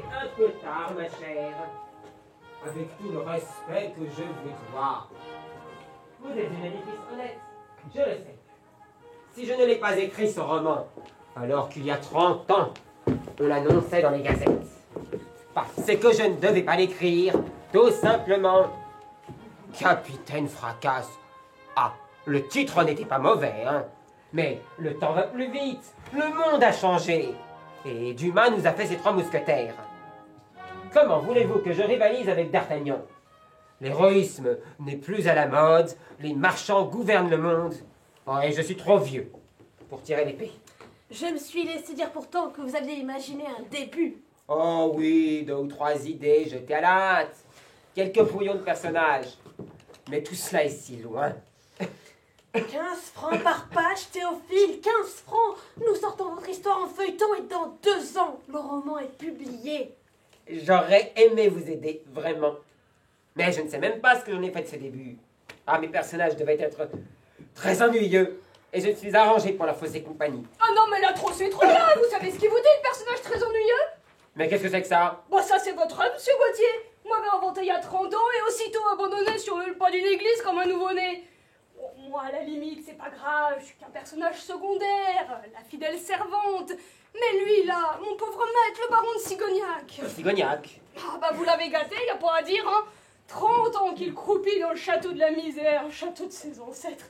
C'est un peu tard, ma chère. Avec tout le respect que je vous dois. Vous êtes une éditrice honnête, je le sais. Si je ne l'ai pas écrit, ce roman, alors qu'il y a 30 ans, on l'annonçait dans les gazettes. Parce que je ne devais pas l'écrire, tout simplement. Capitaine Fracasse. Ah, le titre n'était pas mauvais, hein. Mais le temps va plus vite, le monde a changé. Et Dumas nous a fait ses 3 mousquetaires. Comment voulez-vous que je rivalise avec D'Artagnan? L'héroïsme n'est plus à la mode, les marchands gouvernent le monde. Oh, et je suis trop vieux pour tirer l'épée. Je me suis laissé dire pourtant que vous aviez imaginé un début. Oh oui, 2 ou 3 idées jetées à la hâte. Quelques brouillons de personnages. Mais tout cela est si loin. 15 francs par page, Théophile, 15 francs. Nous sortons votre histoire en feuilleton et dans 2 ans, le roman est publié. J'aurais aimé vous aider, vraiment. Mais je ne sais même pas ce que j'en ai fait de ce début. Ah, mes personnages devaient être très ennuyeux. Et je me suis arrangé pour leur fausser compagnie. Ah non, mais là, trop, c'est trop là. Vous savez ce qu'il vous dit, le personnage très ennuyeux? Mais qu'est-ce que c'est que ça? Bon, ça, c'est votre œuvre, monsieur Gauthier. Moi, j'avais inventé il y a 30 ans et aussitôt abandonné sur le pas d'une église comme un nouveau-né. Bon, moi, à la limite, c'est pas grave, je suis qu'un personnage secondaire, la fidèle servante. Mais lui, là, mon pauvre maître, le baron de Sigognac. Sigognac? Ah bah, vous l'avez gâté, y a pas à dire, hein. 30 ans qu'il croupit dans le château de la misère, château de ses ancêtres.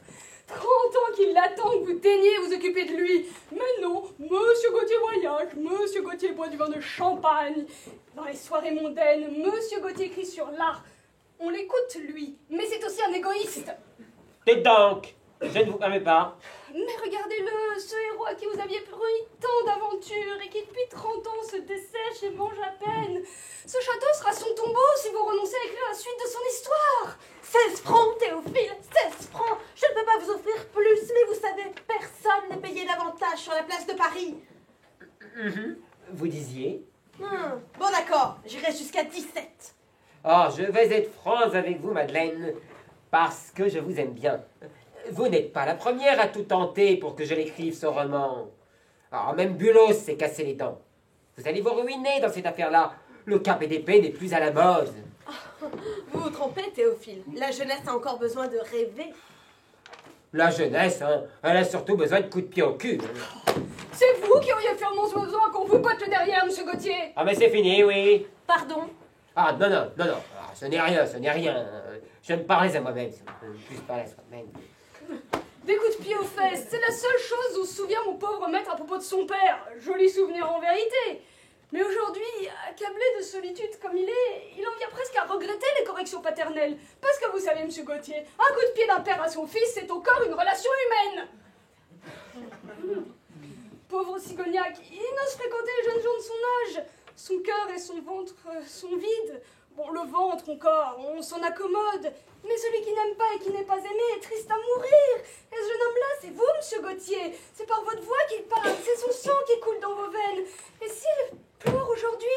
30 ans qu'il attend que vous daigniez vous occuper de lui. Mais non, monsieur Gauthier voyage, monsieur Gauthier boit du vin de champagne. Dans les soirées mondaines, monsieur Gauthier écrit sur l'art. On l'écoute, lui, mais c'est aussi un égoïste. Dites donc, je ne vous permets pas. Mais regardez-le, ce héros à qui vous aviez promis tant d'aventures et qui depuis 30 ans se dessèche et mange à peine. Ce château sera son tombeau si vous renoncez à écrire la suite de son histoire. 16 francs, Théophile, 16 francs. Je ne peux pas vous offrir plus, mais vous savez, personne n'est payé davantage sur la place de Paris. Vous disiez? Bon d'accord, j'irai jusqu'à 17. Oh, je vais être franc avec vous, Madeleine, parce que je vous aime bien. Vous n'êtes pas la première à tout tenter pour que je l'écrive, ce roman. Alors, même Bulos s'est cassé les dents. Vous allez vous ruiner dans cette affaire-là. Le cap et d'épée n'est plus à la mode. Vous vous trompez, Théophile. La jeunesse a encore besoin de rêver. La jeunesse, hein, elle a surtout besoin de coups de pied au cul. C'est vous qui auriez fait mon besoin qu'on vous botte le derrière, monsieur Gauthier. Ah, mais c'est fini, oui. Pardon? Ah, non. Ah, ce n'est rien. Je me parlais à moi-même. Plus parler à soi-même. Des coups de pied aux fesses, c'est la seule chose dont se souvient mon pauvre maître à propos de son père. Joli souvenir en vérité. Mais aujourd'hui, accablé de solitude comme il est, il en vient presque à regretter les corrections paternelles. Parce que vous savez, monsieur Gauthier, un coup de pied d'un père à son fils, c'est encore une relation humaine. Pauvre Sigognac, il n'ose fréquenter les jeunes gens de son âge. Son cœur et son ventre sont vides. Bon, le ventre encore, on s'en accommode. Mais celui qui n'aime pas et qui n'est pas aimé est triste à mourir. Et ce jeune homme-là, c'est vous, monsieur Gauthier. C'est par votre voix qu'il parle, c'est son sang qui coule dans vos veines. Et s'il pleure aujourd'hui,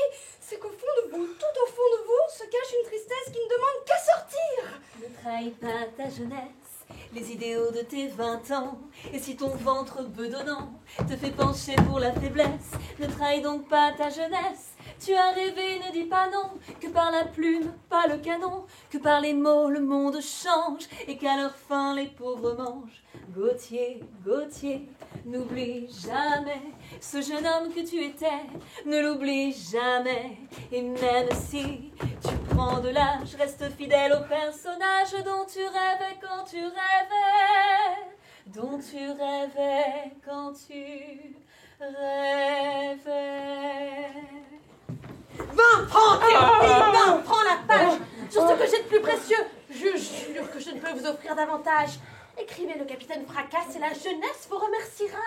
c'est qu'au fond de vous, tout au fond de vous, se cache une tristesse qui ne demande qu'à sortir. Ne trahis pas ta jeunesse, les idéaux de tes 20 ans. Et si ton ventre bedonnant te fait pencher pour la faiblesse, ne trahis donc pas ta jeunesse. Tu as rêvé, ne dis pas non, que par la plume, pas le canon, que par les mots le monde change, et qu'à leur fin les pauvres mangent. Gauthier, Gauthier, n'oublie jamais ce jeune homme que tu étais, ne l'oublie jamais. Et même si tu prends de l'âge, reste fidèle au personnage dont tu rêvais quand tu rêvais, dont tu rêvais quand tu rêvais. 20 francs, Théophile, 20 francs la page. Sur ce que j'ai de plus précieux, je jure que je ne peux vous offrir davantage. Écrivez le capitaine Fracasse et la jeunesse vous remerciera.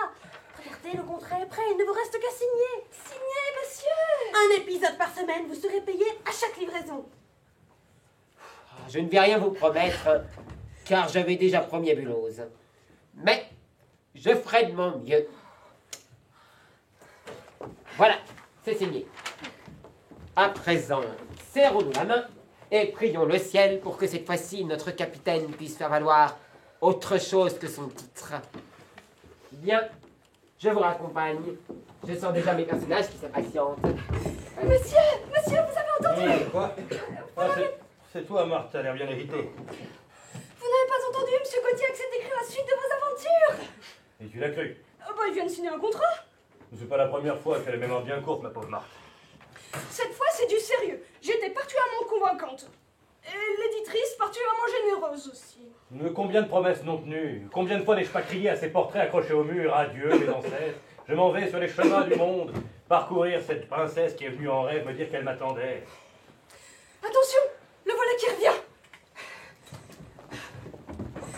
Regardez, le contrat est prêt, il ne vous reste qu'à signer. Signez, monsieur. Un épisode par semaine, vous serez payé à chaque livraison. Je ne vais rien vous promettre, car j'avais déjà promis à Buloz. Mais je ferai de mon mieux. Voilà, c'est signé. À présent, serrons-nous la main et prions le ciel pour que cette fois-ci notre capitaine puisse faire valoir autre chose que son titre. Bien, je vous raccompagne. Je sens déjà mes personnages qui s'impatientent. Monsieur, toi, Marthe, t'as l'air bien irritée. Vous n'avez pas entendu, monsieur Gauthier accepte d'écrire la suite de vos aventures? Et tu l'as cru? Ah bah, il vient de signer un contrat. C'est pas la première fois qu'elle a la mémoire bien courte, ma pauvre Marthe. Cette fois, c'est du sérieux. J'étais particulièrement convaincante. Et l'éditrice particulièrement généreuse aussi. Mais combien de promesses non tenues? Combien de fois n'ai-je pas crié à ces portraits accrochés au mur? Adieu, mes ancêtres. Je m'en vais sur les chemins du monde, parcourir cette princesse qui est venue en rêve me dire qu'elle m'attendait. Attention, le voilà qui revient.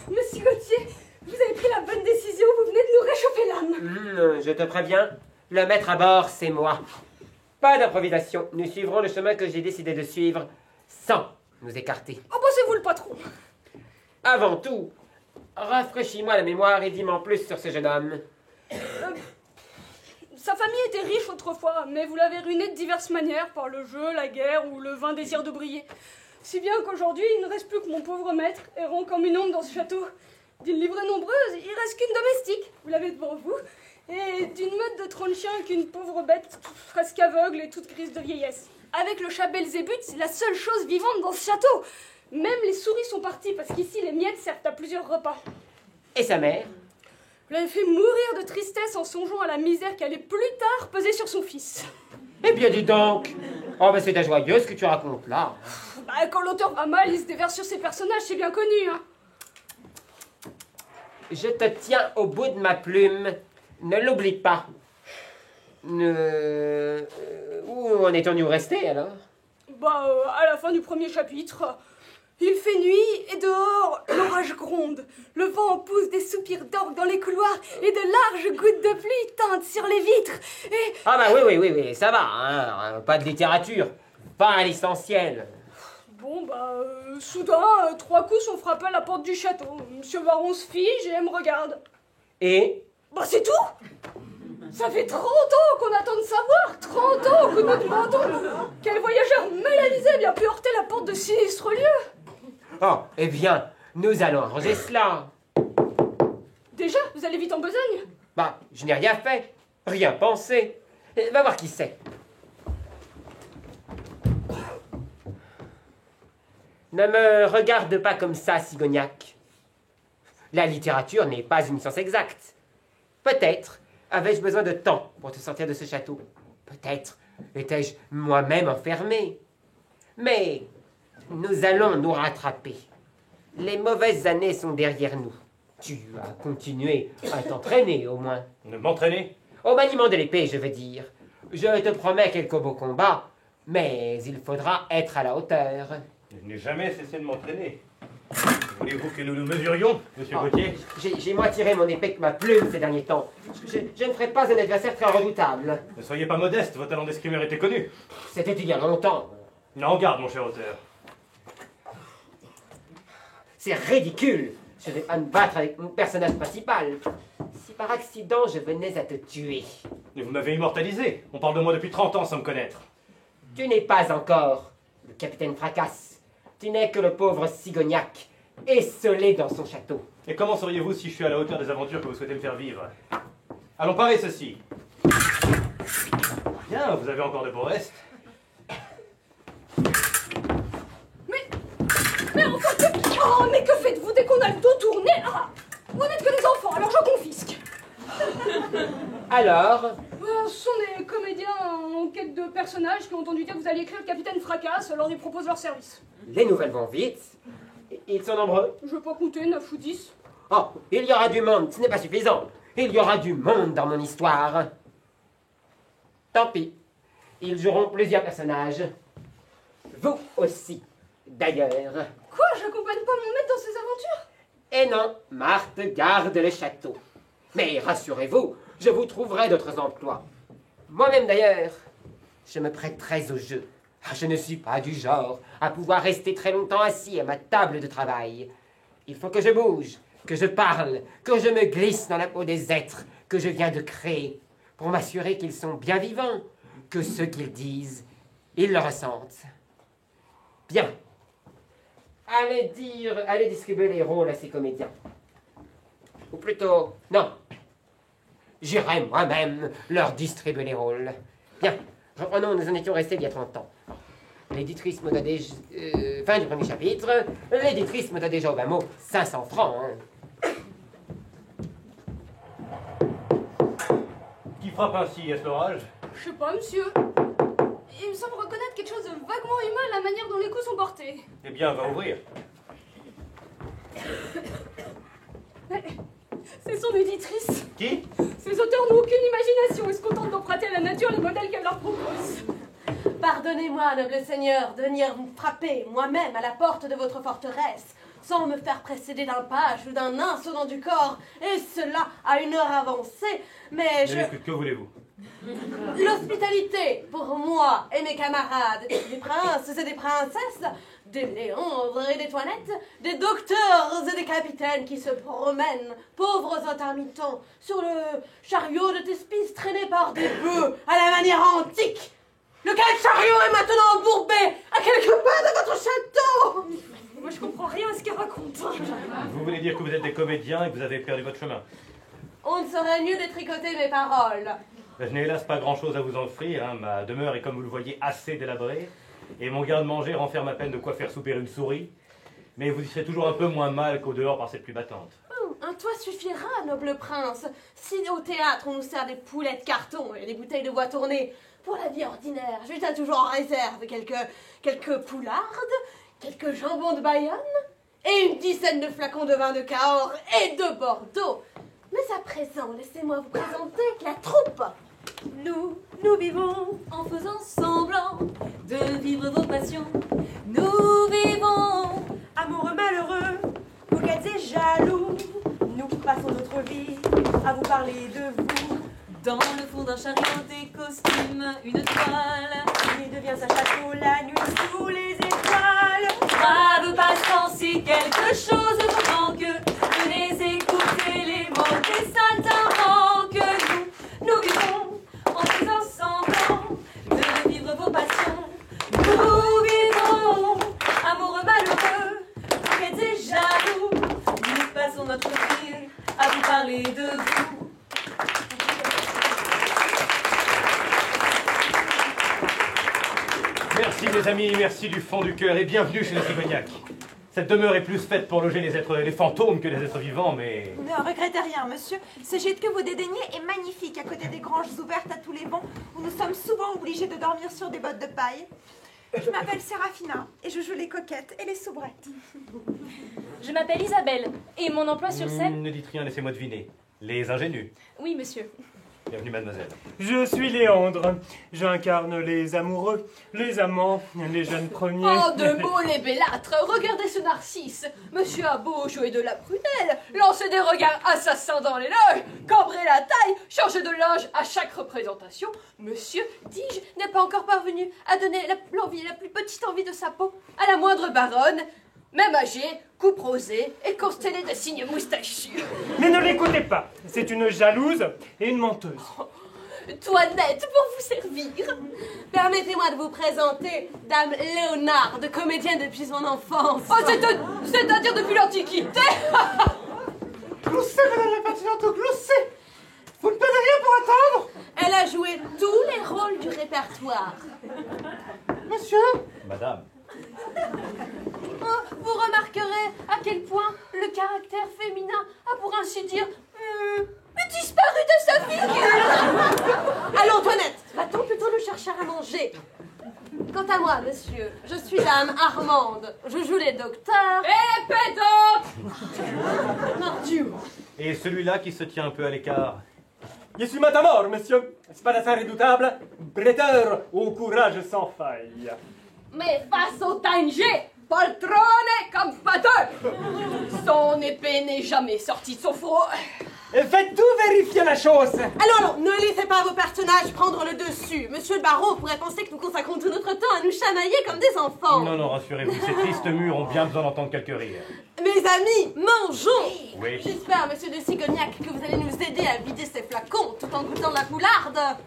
Monsieur Gauthier, vous avez pris la bonne décision, vous venez de nous réchauffer l'âme. Je te préviens, le maître à bord, c'est moi. Pas d'improvisation, nous suivrons le chemin que j'ai décidé de suivre sans nous écarter. Oh bah c'est vous le patron. Avant tout, rafraîchis-moi la mémoire et dis-moi en plus sur ce jeune homme. Sa famille était riche autrefois, mais vous l'avez ruiné de diverses manières, par le jeu, la guerre ou le vain désir de briller. Si bien qu'aujourd'hui, il ne reste plus que mon pauvre maître, errant comme une ombre dans ce château. D'une livrée nombreuse, il reste qu'une domestique, vous l'avez devant vous, et d'une meute de 30 chiens qu'une pauvre bête, presque aveugle et toute grise de vieillesse. Avec le chat Belzébuth, c'est la seule chose vivante dans ce château. Même les souris sont parties, parce qu'ici, les miettes servent à plusieurs repas. Et sa mère? Vous l'avez fait mourir de tristesse en songeant à la misère qui allait plus tard peser sur son fils. Eh bien, dis donc. Oh, ben c'est ta joyeuse que tu racontes là. Bah, quand l'auteur va mal, il se déverse sur ses personnages, c'est bien connu, hein. Je te tiens au bout de ma plume. Ne l'oublie pas. Où en étions-nous restés, alors? Bah, à la fin du premier chapitre, il fait nuit et dehors, l'orage gronde. Le vent pousse des soupirs d'orgue dans les couloirs et de larges gouttes de pluie teintent sur les vitres. Et... Ah bah oui, ça va, hein. Pas de littérature. Pas à l'essentiel. Bon, bah, soudain, 3 coups sont frappés à la porte du château. Monsieur Baron se fige et me regarde. Et? Bah, c'est tout! Ça fait 30 ans qu'on attend de savoir, 30 ans que nous demandons quel voyageur mal avisé bien pu heurter la porte de sinistres lieux. Oh, eh bien, nous allons arranger cela. Déjà, vous allez vite en besogne? Bah, je n'ai rien fait, rien pensé. Va voir qui c'est. Ne me regarde pas comme ça, Cigognac. La littérature n'est pas une science exacte. Peut-être avais-je besoin de temps pour te sortir de ce château. Peut-être étais-je moi-même enfermé. Mais nous allons nous rattraper. Les mauvaises années sont derrière nous. Tu as continué à t'entraîner, au moins. De m'entraîner? Au maniement de l'épée, je veux dire. Je te promets quelques beaux combats, mais il faudra être à la hauteur. Je n'ai jamais cessé de m'entraîner. Voulez-vous que nous nous mesurions, monsieur Oh, Gauthier? J'ai moins tiré mon épée que ma plume ces derniers temps. Je ne ferai pas un adversaire très redoutable. Ne soyez pas modeste, vos talents d'escrimeur étaient connus. C'était il y a longtemps. En garde, mon cher auteur. C'est ridicule. Je vais pas me battre avec mon personnage principal. Si par accident je venais à te tuer. Et vous m'avez immortalisé. On parle de moi depuis 30 ans sans me connaître. Tu n'es pas encore le capitaine Fracasse. Tu n'es que le pauvre Cigognac, esselé dans son château. Et comment sauriez-vous si je suis à la hauteur des aventures que vous souhaitez me faire vivre? Allons parer ceci. Bien, vous avez encore de beaux restes. Mais enfin, oh, mais que faites-vous dès qu'on a le dos tourné? Ah, vous n'êtes que des enfants, alors je confisque. Alors, Ce sont des comédiens en quête de personnages qui ont entendu dire que vous alliez écrire le capitaine Fracasse, alors ils proposent leur service. les nouvelles vont vite. Ils sont nombreux. Je veux pas compter, 9 ou 10. Oh, il y aura du monde, ce n'est pas suffisant. Il y aura du monde dans mon histoire. Tant pis. Ils joueront plusieurs personnages. Vous aussi, d'ailleurs. Quoi? J'accompagne pas mon maître dans ses aventures? Et non, Marthe garde le château. Mais rassurez-vous, je vous trouverai d'autres emplois. Moi-même d'ailleurs, je me prêterai au jeu. Je ne suis pas du genre à pouvoir rester très longtemps assis à ma table de travail. Il faut que je bouge, que je parle, que je me glisse dans la peau des êtres que je viens de créer, pour m'assurer qu'ils sont bien vivants, que ce qu'ils disent, ils le ressentent. Bien. Allez distribuer les rôles à ces comédiens. Ou plutôt, non. J'irai moi-même leur distribuer les rôles. Bien, reprenons où nous en étions restés il y a 30 ans. l'éditrice me doit déjà... fin du premier chapitre. L'éditrice me doit déjà au bas mot 500 francs. Hein. Qui frappe ainsi, est-ce l'orage? Je sais pas, monsieur. Il me semble reconnaître quelque chose de vaguement humain à la manière dont les coups sont portés. Eh bien, va ouvrir. Mais c'est son éditrice. Qui? Ces auteurs n'ont aucune imagination et se contentent d'emprunter à la nature les modèles qu'elle leur propose. Pardonnez-moi, noble seigneur, de venir vous frapper moi-même à la porte de votre forteresse, sans me faire précéder d'un page ou d'un insolent du corps, et cela à une heure avancée, mais Que voulez-vous? L'hospitalité pour moi et mes camarades, des princes et des princesses, des Léandres et des Toinettes, des docteurs et des capitaines qui se promènent, pauvres intermittents, sur le chariot de Thespis traîné par des bœufs à la manière antique. Lequel chariot est maintenant embourbé à quelques pas de votre château? Moi, je comprends rien à ce qu'elle raconte. Vous voulez dire que vous êtes des comédiens et que vous avez perdu votre chemin? On ne saurait mieux détricoter mes paroles. Je n'ai hélas pas grand-chose à vous offrir, hein. Ma demeure est, comme vous le voyez, assez délabrée, et mon garde-manger renferme à peine de quoi faire souper une souris. Mais vous y serez toujours un peu moins mal qu'au dehors par cette pluie battante. Un toit suffira, noble prince. Si au théâtre on nous sert des poulets de carton et des bouteilles de bois tournées, pour la vie ordinaire, je tiens toujours en réserve quelques poulardes, quelques jambons de Bayonne, et une dizaine de flacons de vin de Cahors et de Bordeaux. Mais à présent, laissez-moi vous présenter la troupe. Nous vivons en faisant semblant de vivre vos passions. Nous vivons Amoureux malheureux, coquettes et jaloux, nous passons notre vie à vous parler de vous. dans le fond d'un chariot, des costumes, une toile. Il devient un château la nuit sous les étoiles. Brave passant, si quelque chose vous manque, venez écouter les mots des saltimbanques. Nous vivons en faisant semblant de vivre vos passions. Nous vivons amoureux malheureux, coquettes et jaloux. Nous passons notre vie à vous parler de vous. Merci les amis, merci du fond du cœur et bienvenue chez les Cigognac. Cette demeure est plus faite pour loger les fantômes que les êtres vivants, mais... Ne regrettez rien, monsieur. Ce gîte que vous dédaignez est magnifique à côté des granges ouvertes à tous les vents où nous sommes souvent obligés de dormir sur des bottes de paille. Je m'appelle Séraphina et je joue les coquettes et les soubrettes. Je m'appelle Isabelle et mon emploi sur scène... Ne dites rien, laissez-moi deviner. Les ingénus. Oui, monsieur. Bienvenue, mademoiselle. Je suis Léandre. J'incarne les amoureux, les amants, les jeunes premiers. Oh, de mots les bellâtres! Regardez ce Narcisse! Monsieur a beau jouer de la prunelle, lancer des regards assassins dans les loges, cambrer la taille, changer de linge à chaque représentation, monsieur, dis-je, n'est pas encore parvenu à donner la plus petite envie de sa peau à la moindre baronne, même âgée, coupe rosée et constellée de signes moustachus. Mais ne l'écoutez pas. C'est une jalouse et une menteuse. Toinette, pour vous servir. Permettez-moi de vous présenter Dame Léonarde, comédienne depuis son enfance. Oh, c'est-à-dire depuis l'Antiquité. Gloussez, madame la patiente, gloussez. Vous ne perdez rien pour attendre. Elle a joué tous les rôles du répertoire. Monsieur. Madame. Oh, vous remarquerez à quel point le caractère féminin a, pour ainsi dire, disparu de sa figure. Allons, Toinette, va-t-on plutôt nous chercher à manger? Quant à moi, monsieur, je suis Dame Armande. Je joue les docteurs. Et pédante. Mordieu. Et celui-là qui se tient un peu à l'écart. Je suis Matamor, monsieur. Spadassin redoutable, bretteur au courage sans faille. Mais face au danger, poltrone comme pateur. Son épée n'est jamais sortie de son fourreau. Faites tout vérifier la chose. Allons, ne laissez pas vos personnages prendre le dessus. Monsieur le baron pourrait penser que nous consacrons tout notre temps à nous chamailler comme des enfants. Non, non, rassurez-vous, ces tristes murs ont bien besoin d'entendre quelques rires. Mes amis, mangeons. Oui. J'espère, monsieur de Cigognac, que vous allez nous aider à vider ces flacons tout en goûtant la poularde.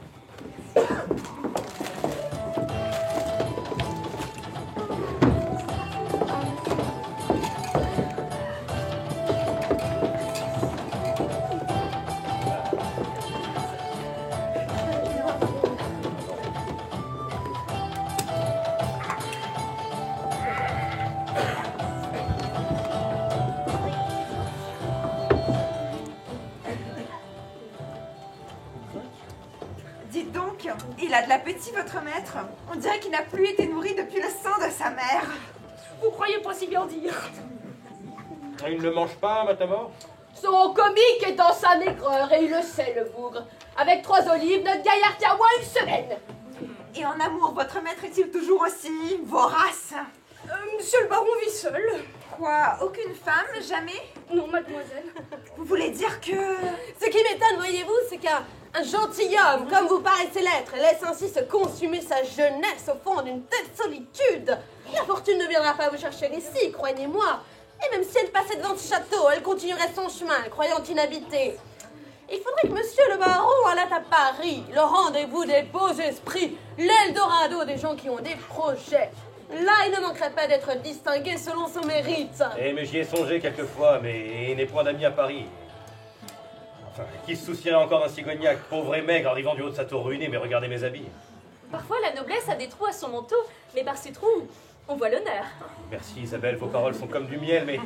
Il a de l'appétit, votre maître. On dirait qu'il n'a plus été nourri depuis le sang de sa mère. Vous croyez pas si bien dire. Il ne mange pas, Matamor? Son comique est dans sa maigreur et il le sait, le bougre. Avec 3 olives, notre gaillard tient moins une semaine. Et en amour, votre maître est-il toujours aussi vorace? Monsieur le baron vit seul. Quoi? Aucune femme? Jamais? Non, mademoiselle. Vous voulez dire que... Ce qui m'étonne, voyez-vous, c'est qu'un gentilhomme, comme vous paraissez l'être, laisse ainsi se consumer sa jeunesse au fond d'une telle solitude. La fortune ne viendra pas vous chercher ici, croyez-moi. Et même si elle passait devant ce château, elle continuerait son chemin, croyant inhabité. Il faudrait que monsieur le baron allât à Paris, le rendez-vous des beaux esprits, l'Eldorado des gens qui ont des projets. Là, il ne manquerait pas d'être distingué selon son mérite. Eh, mais j'y ai songé quelquefois, mais il n'est point d'amis à Paris. Enfin, qui se soucierait encore d'un cigognac, pauvre et maigre, arrivant du haut de sa tour ruinée, mais regardez mes habits. Parfois, la noblesse a des trous à son manteau, mais par ces trous, on voit l'honneur. Merci Isabelle, vos paroles sont comme du miel, mais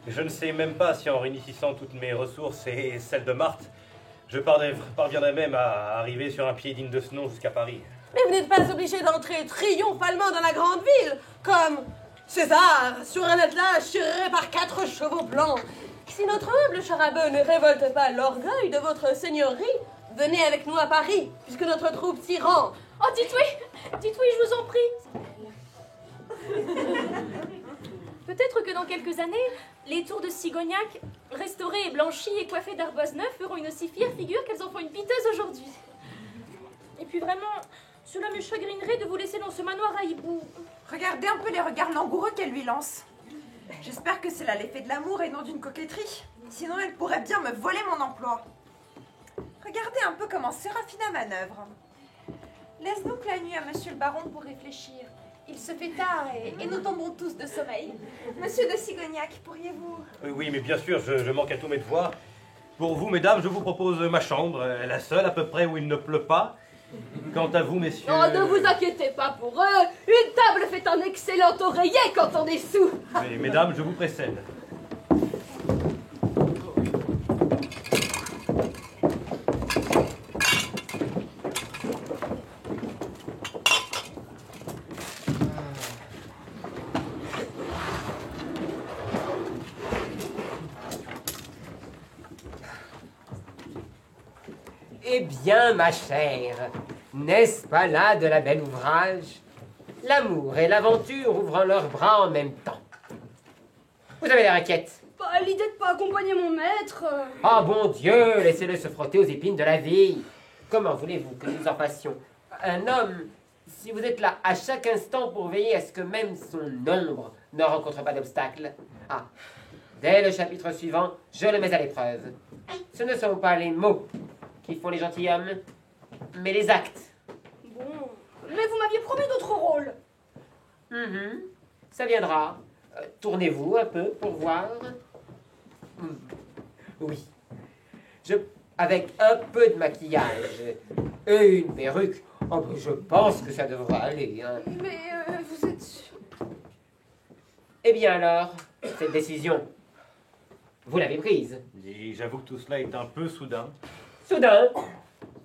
je ne sais même pas si en réunissant toutes mes ressources et celles de Marthe, je parviendrai même à arriver sur un pied digne de ce nom jusqu'à Paris. Mais vous n'êtes pas obligé d'entrer triomphalement dans la grande ville, comme César sur un attelage tiré par 4 chevaux blancs. Si notre humble charabeu ne révolte pas l'orgueil de votre seigneurie, venez avec nous à Paris, puisque notre troupe s'y rend. Oh, dites oui, je vous en prie. Peut-être que dans quelques années, les tours de Cigognac, restaurées et blanchies et coiffées d'ardoises neuves, feront une aussi fière figure qu'elles en font une piteuse aujourd'hui. Et puis vraiment, cela me chagrinerait de vous laisser dans ce manoir à hibou. Regardez un peu les regards langoureux qu'elle lui lance. J'espère que c'est là l'effet de l'amour et non d'une coquetterie. Sinon, elle pourrait bien me voler mon emploi. Regardez un peu comment Séraphina manœuvre. Laisse donc la nuit à monsieur le baron pour réfléchir. Il se fait tard et nous tombons tous de sommeil. Monsieur de Cigognac, pourriez-vous... Oui, mais bien sûr, je manque à tous mes devoirs. Pour vous, mesdames, je vous propose ma chambre, la seule à peu près où il ne pleut pas. Quant à vous, messieurs... Oh, ne vous inquiétez pas pour eux. Une table fait un excellent oreiller quand on est sous. Mais, mesdames, je vous précède. Eh bien, ma chère, n'est-ce pas là de la belle ouvrage? L'amour et l'aventure ouvrant leurs bras en même temps. Vous avez l'air inquiète. Bah, l'idée de pas accompagner mon maître... Ah bon Dieu, laissez-le se frotter aux épines de la vie. Comment voulez-vous que nous en fassions? Un homme, si vous êtes là à chaque instant pour veiller à ce que même son ombre ne rencontre pas d'obstacle. Ah, dès le chapitre suivant, je le mets à l'épreuve. Ce ne sont pas les mots qui font les gentilshommes, mais les actes. Bon, mais vous m'aviez promis d'autres rôles. Ça viendra. Tournez-vous un peu pour voir. Oui. Avec un peu de maquillage et une perruque, je pense que ça devra aller. Hein. Mais vous êtes sûr? Eh bien alors, cette décision, vous l'avez prise. Et j'avoue que tout cela est un peu soudain. Soudain,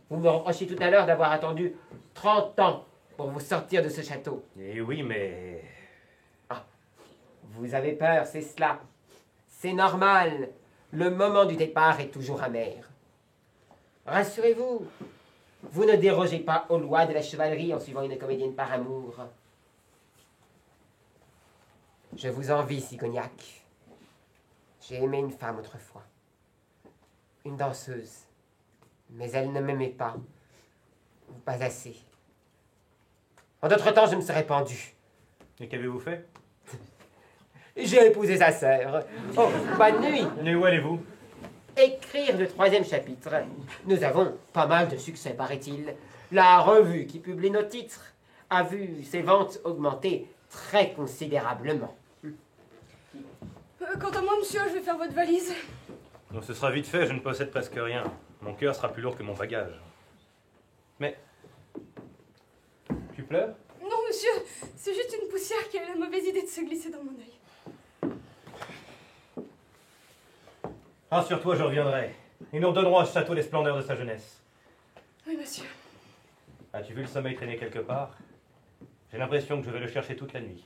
vous me reprochez tout à l'heure d'avoir attendu 30 ans pour vous sortir de ce château. Eh oui, mais... Ah, vous avez peur, c'est cela. C'est normal. Le moment du départ est toujours amer. Rassurez-vous, vous ne dérogez pas aux lois de la chevalerie en suivant une comédienne par amour. Je vous envie, Cigognac. J'ai aimé une femme autrefois. Une danseuse. Mais elle ne m'aimait pas. Pas assez. En d'autres temps, je me serais pendu. Et qu'avez-vous fait? J'ai épousé sa sœur. Oh, bonne nuit. Et où allez-vous? Écrire le 3e chapitre. Nous avons pas mal de succès, paraît-il. La revue qui publie nos titres a vu ses ventes augmenter très considérablement. Quant à moi, monsieur, je vais faire votre valise. Non, ce sera vite fait, je ne possède presque rien. Mon cœur sera plus lourd que mon bagage. Mais... Tu pleures? Non, monsieur, c'est juste une poussière qui a eu la mauvaise idée de se glisser dans mon œil. Rassure-toi, je reviendrai. Et nous redonnerons à ce château les splendeurs de sa jeunesse. Oui, monsieur. As-tu vu le sommeil traîner quelque part? J'ai l'impression que je vais le chercher toute la nuit.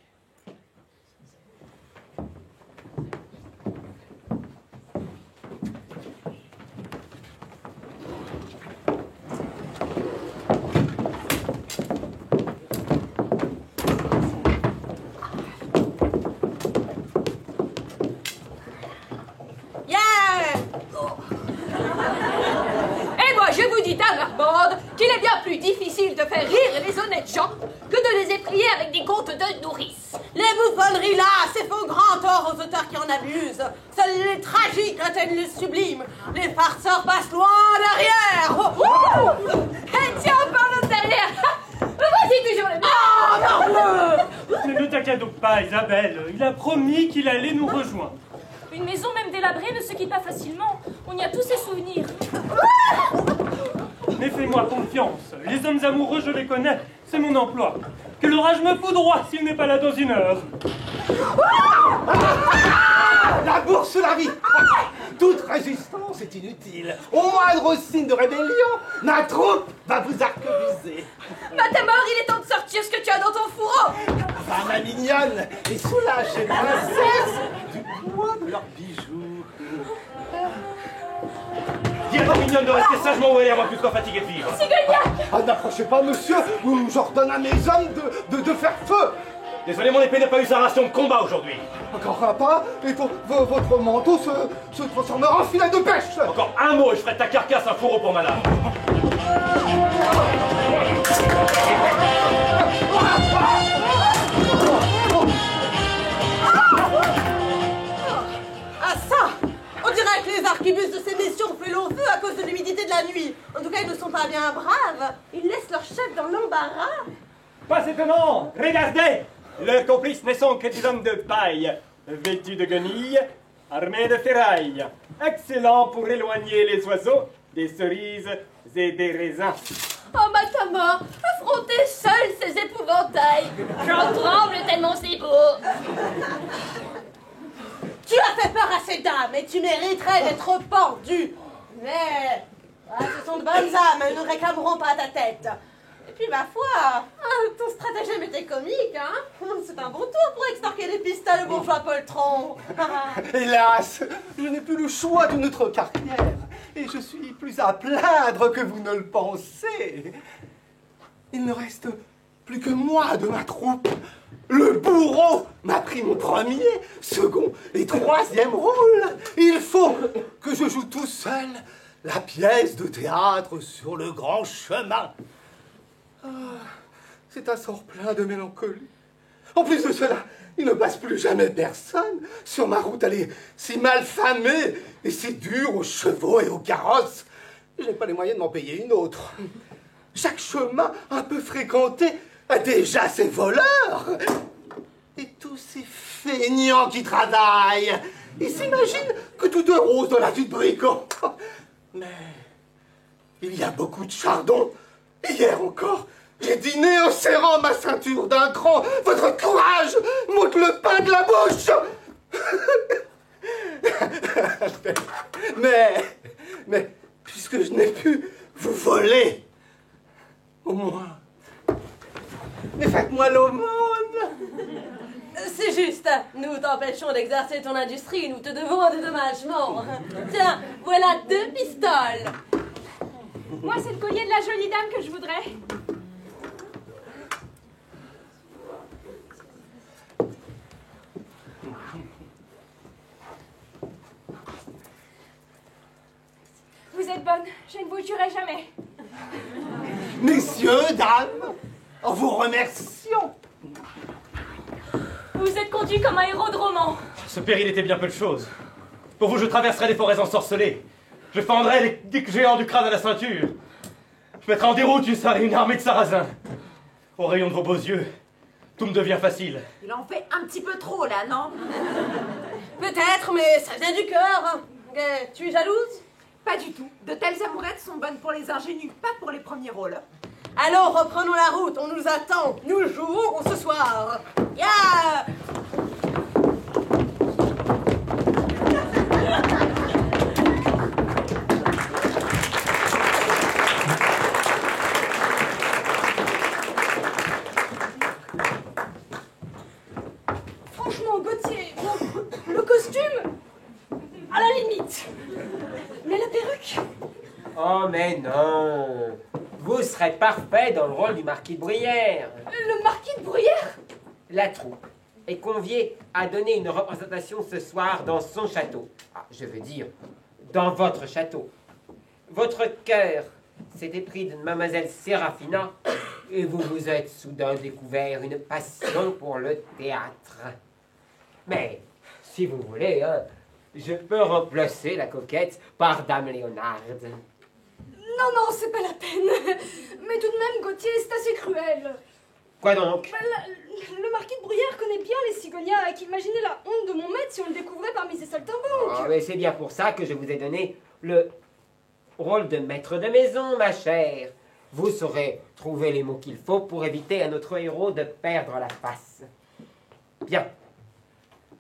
Qu'il est bien plus difficile de faire rire les honnêtes gens que de les effrayer avec des contes de nourrices. Les bouffonneries là, c'est faux grand tort aux auteurs qui en abusent. Seuls les tragiques atteignent le sublime. Les farceurs passent loin derrière. Et tiens, par le derrière. Voici toujours le Ne t'inquiète donc pas, Isabelle. Il a promis qu'il allait nous rejoindre. Une maison même délabrée ne se quitte pas facilement. On y a tous ses souvenirs. Mais fais-moi confiance. Les hommes amoureux, je les connais. C'est mon emploi. Que l'orage me foudroie s'il n'est pas là dans une heure. La bourse, la vie. Toute résistance est inutile. Au moindre signe de rébellion, ma troupe va vous arquebuser. Matamor, il est temps de sortir ce que tu as dans ton fourreau. Va, ma mignonne, et soulage ces princesses du poids de leurs bijoux. Dis à ta mignonne de rester sagement où elle est, à moins que tu sois fatigué de vivre. Cigognac! Ah, n'approchez pas, monsieur, ou j'ordonne à mes hommes de faire feu. Désolé, mon épée n'a pas eu sa ration de combat aujourd'hui. Encore un pas, et votre manteau se transformera en filet de pêche. Encore un mot et je ferai de ta carcasse un fourreau pour ma lame. Ah ça! On dirait que les arquebus de ces messieurs ont fait long feu à cause de l'humidité de la nuit. En tout cas, ils ne sont pas bien braves. Ils laissent leur chef dans l'embarras. Pas étonnant. Regardez. Leurs complices ne sont que des hommes de paille, vêtus de guenilles, armés de ferraille. Excellent pour éloigner les oiseaux des cerises et des raisins. Oh, Matamor, affronter seul ces épouvantails. J'en tremble tellement c'est beau. Tu as fait peur à ces dames et tu mériterais d'être pendu. Mais ce sont de bonnes âmes, elles ne réclameront pas ta tête. Et puis, ma foi, ton stratagème était comique, hein? C'est un bon tour pour extorquer les pistoles au bourgeois poltron. Hélas, je n'ai plus le choix de notre carrière, et je suis plus à plaindre que vous ne le pensez. Il ne reste plus que moi de ma troupe. Le bourreau m'a pris mon premier, second et troisième rôle. Il faut que je joue tout seul la pièce de théâtre sur le grand chemin. C'est un sort plein de mélancolie. En plus de cela, il ne passe plus jamais personne. Sur ma route, elle est si mal famée et si dure aux chevaux et aux carrosses. Je n'ai pas les moyens de m'en payer une autre. Chaque chemin un peu fréquenté a déjà ses voleurs. Et tous ces feignants qui travaillent. Ils s'imaginent que tout est rose dans la vie de brigand. Mais il y a beaucoup de chardon. Hier encore, j'ai dîné en serrant ma ceinture d'un cran. Votre courage m'ôte le pain de la bouche. Mais, puisque je n'ai pu vous voler, au moins, mais faites-moi l'aumône. C'est juste, nous t'empêchons d'exercer ton industrie, nous te devons un dédommagement. Tiens, voilà 2 pistoles. Moi, c'est le collier de la jolie dame que je voudrais. Vous êtes bonne, je ne vous jurerai jamais. Messieurs, dames, en vous remercions. Vous êtes conduit comme un héros de roman. Ce péril était bien peu de choses. Pour vous, je traverserai les forêts ensorcelées. Je fendrai les géants du crâne à la ceinture. Je mettrai en déroute une armée de sarrasins. Au rayon de vos beaux yeux, tout me devient facile. Il en fait un petit peu trop, là, non? Peut-être, mais ça vient du cœur. Tu es jalouse? Pas du tout. De telles amourettes sont bonnes pour les ingénus, pas pour les premiers rôles. Allons, reprenons la route, on nous attend. Nous jouons ce soir. Ya! franchement, Gauthier, bon, le costume, à la limite. Mais la perruque? Oh, mais non. Vous serez parfait dans le rôle du marquis de Bruyère. Le marquis de Bruyère? La troupe est conviée à donner une représentation ce soir dans son château. Ah, je veux dire, dans votre château. Votre cœur s'est épris de mademoiselle Séraphina et vous vous êtes soudain découvert une passion pour le théâtre. Mais, si vous voulez, hein, je peux remplacer la coquette par Dame Léonarde. Non, non, c'est pas la peine. Mais tout de même, Gauthier, c'est assez cruel. Quoi donc? Le marquis de Bruyère connaît bien les cigognacs. Imaginez la honte de mon maître si on le découvrait parmi ses saltimbanques. Oh, mais c'est bien pour ça que je vous ai donné le rôle de maître de maison, ma chère. Vous saurez trouver les mots qu'il faut pour éviter à notre héros de perdre la face. Bien.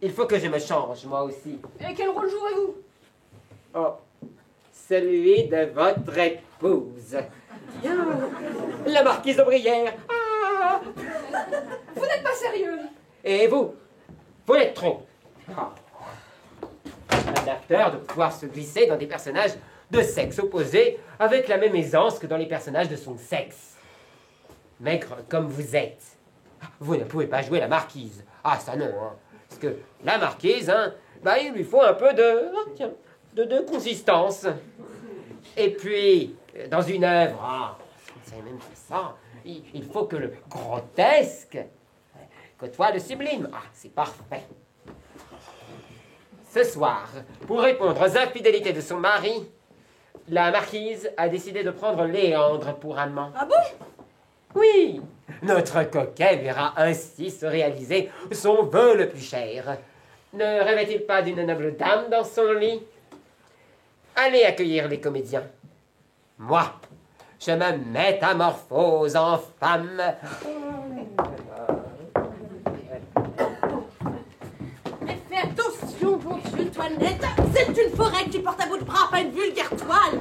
Il faut que je me change, moi aussi. Et quel rôle jouerez-vous? Oh, celui de votre épouse. Bien. La marquise de Bruyère. Ah. Vous n'êtes pas sérieux. Et vous? Vous l'êtes trop. Ah. Un acteur de pouvoir se glisser dans des personnages de sexe opposé avec la même aisance que dans les personnages de son sexe. Maigre comme vous êtes, vous ne pouvez pas jouer la marquise. Ah, ça non, hein. Parce que la marquise, hein, bah, il lui faut un peu de consistance. Et puis, dans une œuvre, c'est même pas ça, il faut que le grotesque côtoie le sublime. Ah, c'est parfait. Ce soir, pour répondre aux infidélités de son mari, la marquise a décidé de prendre Léandre pour amant. Ah bon? Oui, notre coquet verra ainsi se réaliser son vœu le plus cher. Ne rêvait-il pas d'une noble dame dans son lit? Allez accueillir les comédiens. Moi, je me métamorphose en femme. Mais fais attention, mon Dieu, Toinette. C'est une forêt que tu portes à bout de bras, pas une vulgaire toile.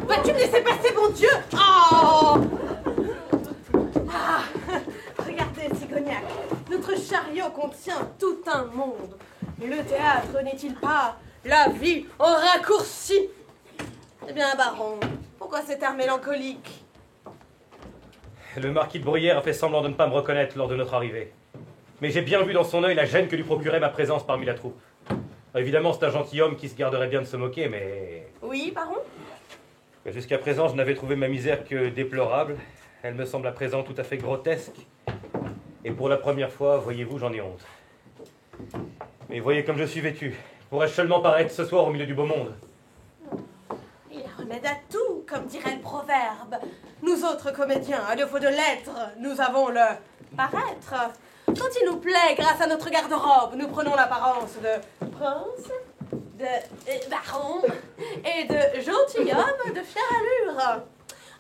Vas-tu me laisser passer, mon Dieu? Oh! Ah, regardez, Cigognac. Notre chariot contient tout un monde. Le théâtre n'est-il pas la vie en raccourci? Eh bien, baron, pourquoi cet air mélancolique? Le marquis de Bruyère a fait semblant de ne pas me reconnaître lors de notre arrivée. Mais j'ai bien vu dans son œil la gêne que lui procurait ma présence parmi la troupe. Évidemment, c'est un gentilhomme qui se garderait bien de se moquer, mais... Oui, baron? Jusqu'à présent, je n'avais trouvé ma misère que déplorable. Elle me semble à présent tout à fait grotesque. Et pour la première fois, voyez-vous, j'en ai honte. Mais voyez comme je suis vêtu. Pourrais-je seulement paraître ce soir au milieu du beau monde? Il y a remède à tout, comme dirait le proverbe. Nous autres comédiens, à défaut de l'être, nous avons le paraître. Quand il nous plaît, grâce à notre garde-robe, nous prenons l'apparence de prince, de baron et de gentilhomme de fière allure.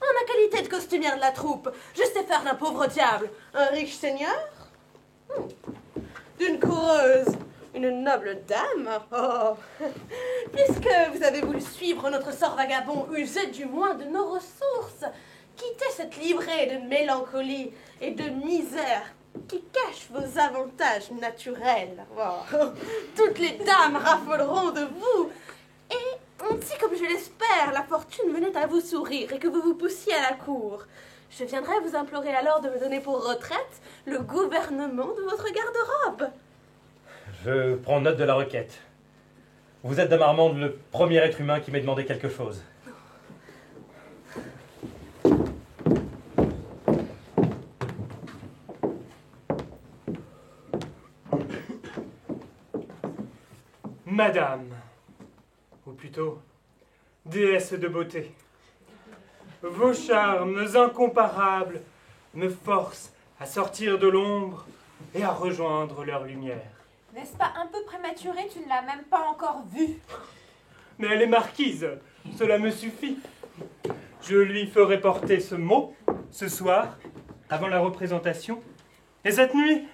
En ma qualité de costumière de la troupe, je sais faire d'un pauvre diable un riche seigneur, d'une coureuse une noble dame. Oh. Puisque vous avez voulu suivre notre sort vagabond, usez du moins de nos ressources. Quittez cette livrée de mélancolie et de misère qui cache vos avantages naturels. Oh. Toutes les dames raffoleront de vous. Et si, comme je l'espère, la fortune venait à vous sourire et que vous vous poussiez à la cour, je viendrai vous implorer alors de me donner pour retraite le gouvernement de votre garde-robe. Je prends note de la requête. Vous êtes, Dame Armande, le premier être humain qui m'ait demandé quelque chose. Madame, ou plutôt, déesse de beauté, vos charmes incomparables me forcent à sortir de l'ombre et à rejoindre leur lumière. N'est-ce pas un peu prématuré? Tu ne l'as même pas encore vue. Mais elle est marquise, cela me suffit. Je lui ferai porter ce mot, ce soir, avant la représentation, et cette nuit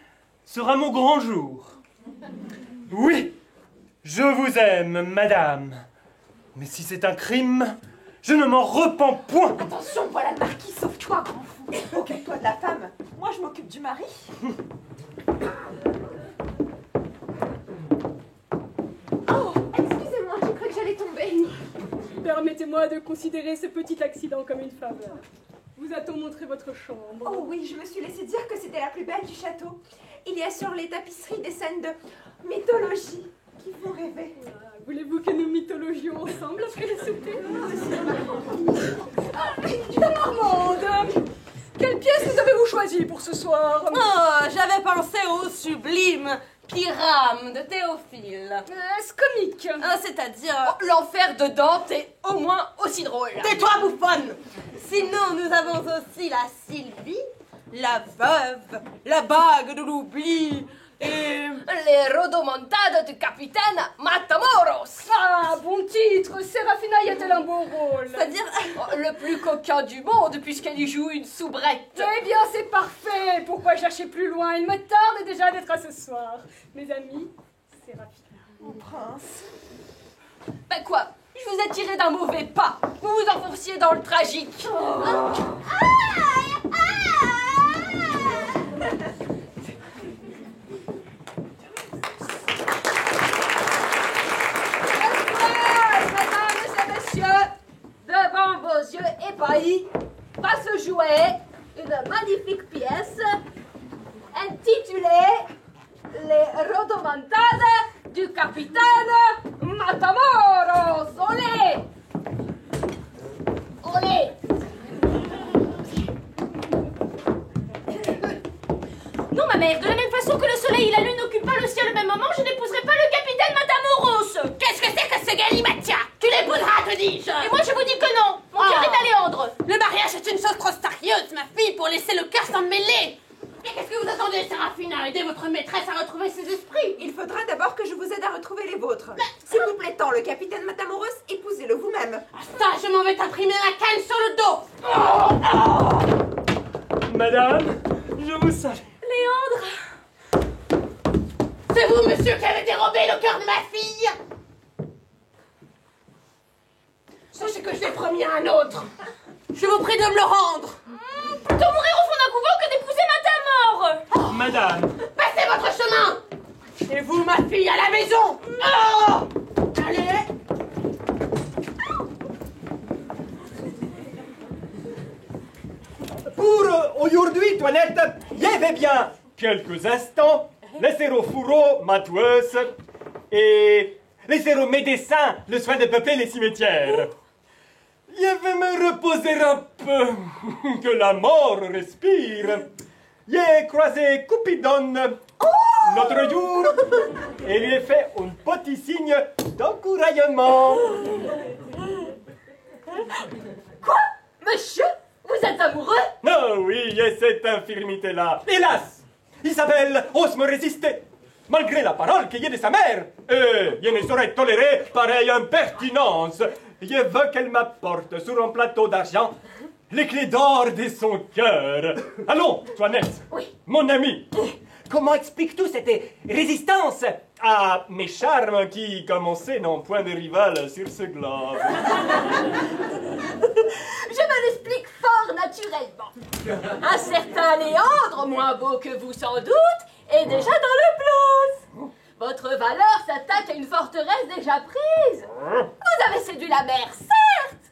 sera mon grand jour. Oui, je vous aime, madame, mais si c'est un crime, je ne m'en repens point. Attention, voilà le marquis, sauve-toi, grand fou. Occupe-toi de la femme, moi je m'occupe du mari. Permettez-moi de considérer ce petit accident comme une faveur. Vous a-t-on montré votre chambre? Oh oui, je me suis laissé dire que c'était la plus belle du château. Il y a sur les tapisseries des scènes de mythologie qui font rêver. Voulez-vous que nous mythologions ensemble après le souper? Armande, quelle pièce nous avez-vous choisi pour ce soir? Oh, j'avais pensé au sublime Pyrame de Théophile. Est-ce comique? C'est-à-dire l'enfer de Dante est au moins aussi drôle. Tais-toi, bouffonne! Sinon, nous avons aussi la Sylvie, la veuve, la bague de l'oubli et les rodomontades du capitaine Matamoros. Ah, bon titre! Séraphina y a-t-elle un beau rôle? C'est-à-dire le plus coquin du monde puisqu'elle y joue une soubrette. Eh bien, c'est parfait! Pourquoi chercher plus loin? Il me tarde déjà d'être à ce soir. Mes amis, Séraphina. Mon prince. Ben quoi? Je vous ai tiré d'un mauvais pas. Vous vous enfonciez dans le tragique. Devant vos yeux ébahis va se jouer une magnifique pièce intitulée Les rodomontades du capitaine Matamoros. Olé! Olé! Non, ma mère, de la même façon que le soleil et la lune n'occupent pas le ciel au même moment, je n'épouserai pas le capitaine Matamoros. Qu'est-ce que c'est que ce galimatia? Tu l'épouseras, te dis-je. Et moi, je vous dis que non. Mon cœur est à Léandre. Le mariage est une chose trop sérieuse, ma fille, pour laisser le cœur s'en mêler. Mais qu'est-ce que vous attendez, Séraphina? Aidez votre maîtresse à retrouver ses esprits. Il faudra d'abord que je vous aide à retrouver les vôtres. S'il vous plaît tant, le capitaine Matamoros, épousez-le vous-même. Ça, je m'en vais t'imprimer la canne sur le dos. Madame, je vous salue. Léandre! C'est vous, monsieur, qui avez dérobé le cœur de ma fille? Sachez que je l'ai promis à un autre. Je vous prie de me le rendre. Plutôt mourir au fond d'un couvent que d'épouser Matamor. Madame. Passez votre chemin. Et vous, ma fille, à la maison. Oh! Allez. Pour aujourd'hui, Toinette, il y avait bien quelques instants, laisser au fourreau matoueuse et laisser aux médecins le soin de peupler les cimetières. Il vais me reposer un peu, que la mort respire. J'ai croisé Cupidon l'autre jour et lui ai fait un petit signe d'encouragement. Quoi? Monsieur? Vous êtes amoureux? Oh oui, il y a cette infirmité-là. Hélas, Isabelle ose me résister, malgré la parole qu'il y a de sa mère. Et je ne saurais tolérer pareille impertinence. Je veux qu'elle m'apporte sur un plateau d'argent les clés d'or de son cœur. Allons, Toinette, oui. Mon ami, comment expliques-tu cette résistance à mes charmes qui, comme on sait, n'ont point de rival sur ce globe? Je me l'explique fort naturellement. Un certain Léandre, moins beau que vous sans doute, est déjà dans le place. Votre valeur s'attaque à une forteresse déjà prise. Vous avez séduit la mère, certes,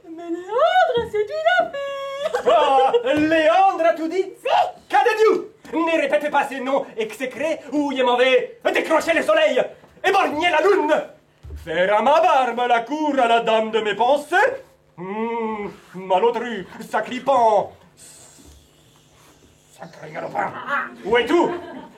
mais Léandre a séduit la fille. Ah, Léandre a tout dit? Si. Qu'a de Dieu! Ne répétez pas ces noms exécrés ou je m'en vais décrocher le soleil, éborgner la lune, faire à ma barbe la cour à la dame de mes pensées. Malotru, sacripant, sacré galopin. Où es-tu?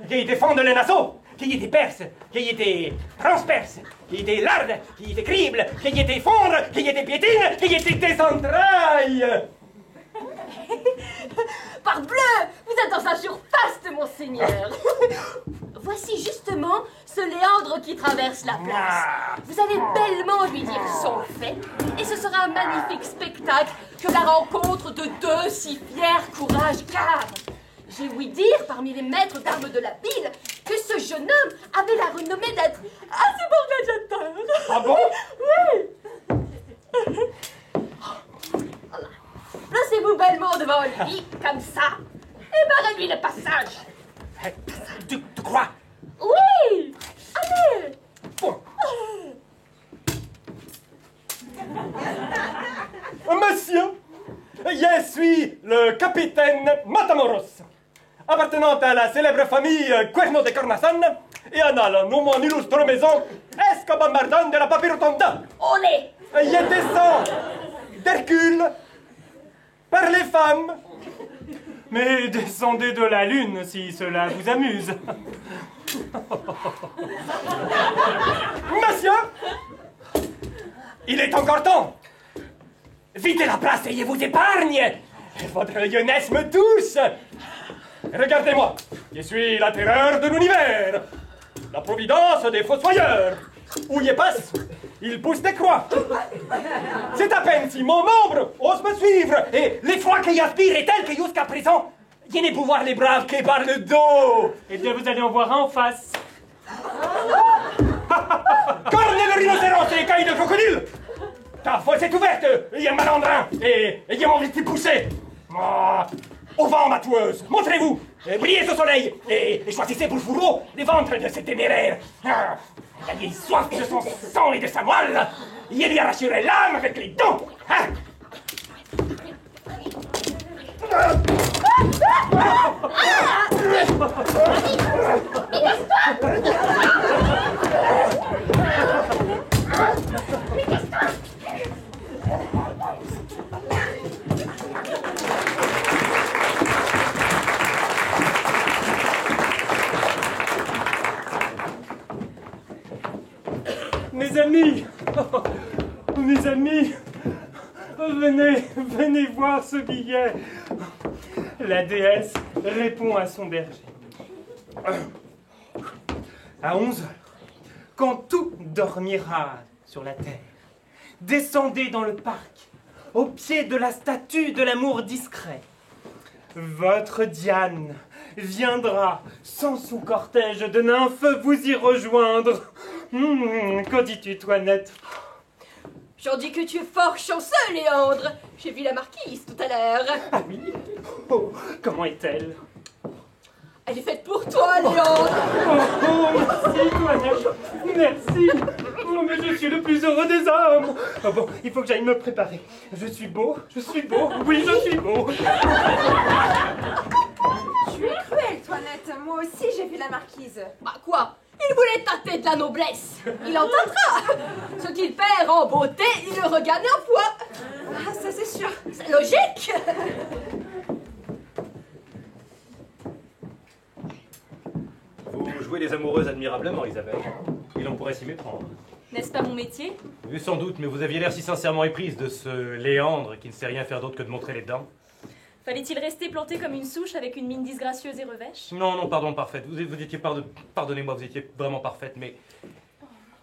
Qui défende les nassaux, qui était perse, qui était transperce, qui était larde, qui était crible, qui était fondre, qui était piétine, qui était des entrailles. Parbleu, vous êtes dans un jour faste, monseigneur. Voici justement ce Léandre qui traverse la place. Vous allez bellement lui dire son fait, et ce sera un magnifique spectacle que la rencontre de deux si fiers courage car j'ai ouï dire parmi les maîtres d'armes de la ville que ce jeune homme avait la renommée d'être assez bon gladiateur. Ah bon? Oui. Voilà. Placez-vous bellement devant lui, comme ça, et barrez-lui le passage. Tu crois? Oui. Allez. Bon. Je suis le capitaine Matamoros, appartenant à la célèbre famille Cuerno de Cornazan et en allant nous mon illustre maison Escobamardon de la Papirotonda. Olé! Je descends d'Hercule par les femmes. Mais descendez de la lune si cela vous amuse. Monsieur, il est encore temps. Vitez la place et je vous épargne. Votre jeunesse me touche. Regardez-moi, je suis la terreur de l'univers, la providence des fossoyeurs. Où je passe, il pousse des croix. C'est à peine si mon membre ose me suivre, et l'effroi qu'il aspire est tel que jusqu'à présent, je n'ai pu voir les braves que par le dos. Eh bien, vous allez en voir un en face. Corne de rhinocéros et écailles de crocodile. Ta fosse est ouverte, il y a un malandrin, et il y a mon petit poussé. Ah, au vent, ma tueuse, montrez-vous, brillez au soleil, et choisissez pour fourreau les ventres de ces téméraires. Ah, la vieille soif de son sang et de sa moelle, il lui arracherait l'âme avec les dents. Ah. Mes amis, mes amis, venez voir ce billet. La déesse répond à son berger. À 11 heures, quand tout dormira sur la terre, descendez dans le parc, au pied de la statue de l'amour discret. Votre Diane viendra sans son cortège de nymphes vous y rejoindre. Qu'en dis-tu, Toinette? J'en dis que tu es fort chanceux, Léandre. J'ai vu la marquise tout à l'heure. Ah oui? Oh, comment est-elle? Elle est faite pour toi, Léandre. Oh, merci, Toinette. Merci. Oh, mais je suis le plus heureux des hommes. Oh, bon, il faut que j'aille me préparer. Je suis beau, oui, je suis beau. Tu es cruelle, Toinette. Moi aussi, j'ai vu la marquise. Bah quoi? Il voulait tâter de la noblesse. Il en tâtera. Ce qu'il perd en beauté, il le regagne en poids. Ah, ça c'est sûr. C'est logique. Vous jouez les amoureuses admirablement, Isabelle. Et l'on pourrait s'y méprendre. N'est-ce pas mon métier? Oui, sans doute, mais vous aviez l'air si sincèrement éprise de ce Léandre qui ne sait rien faire d'autre que de montrer les dents. Fallait-il rester planté comme une souche avec une mine disgracieuse et revêche? Non, non, pardon, parfaite. Vous étiez, pardonnez-moi, vous étiez vraiment parfaite, mais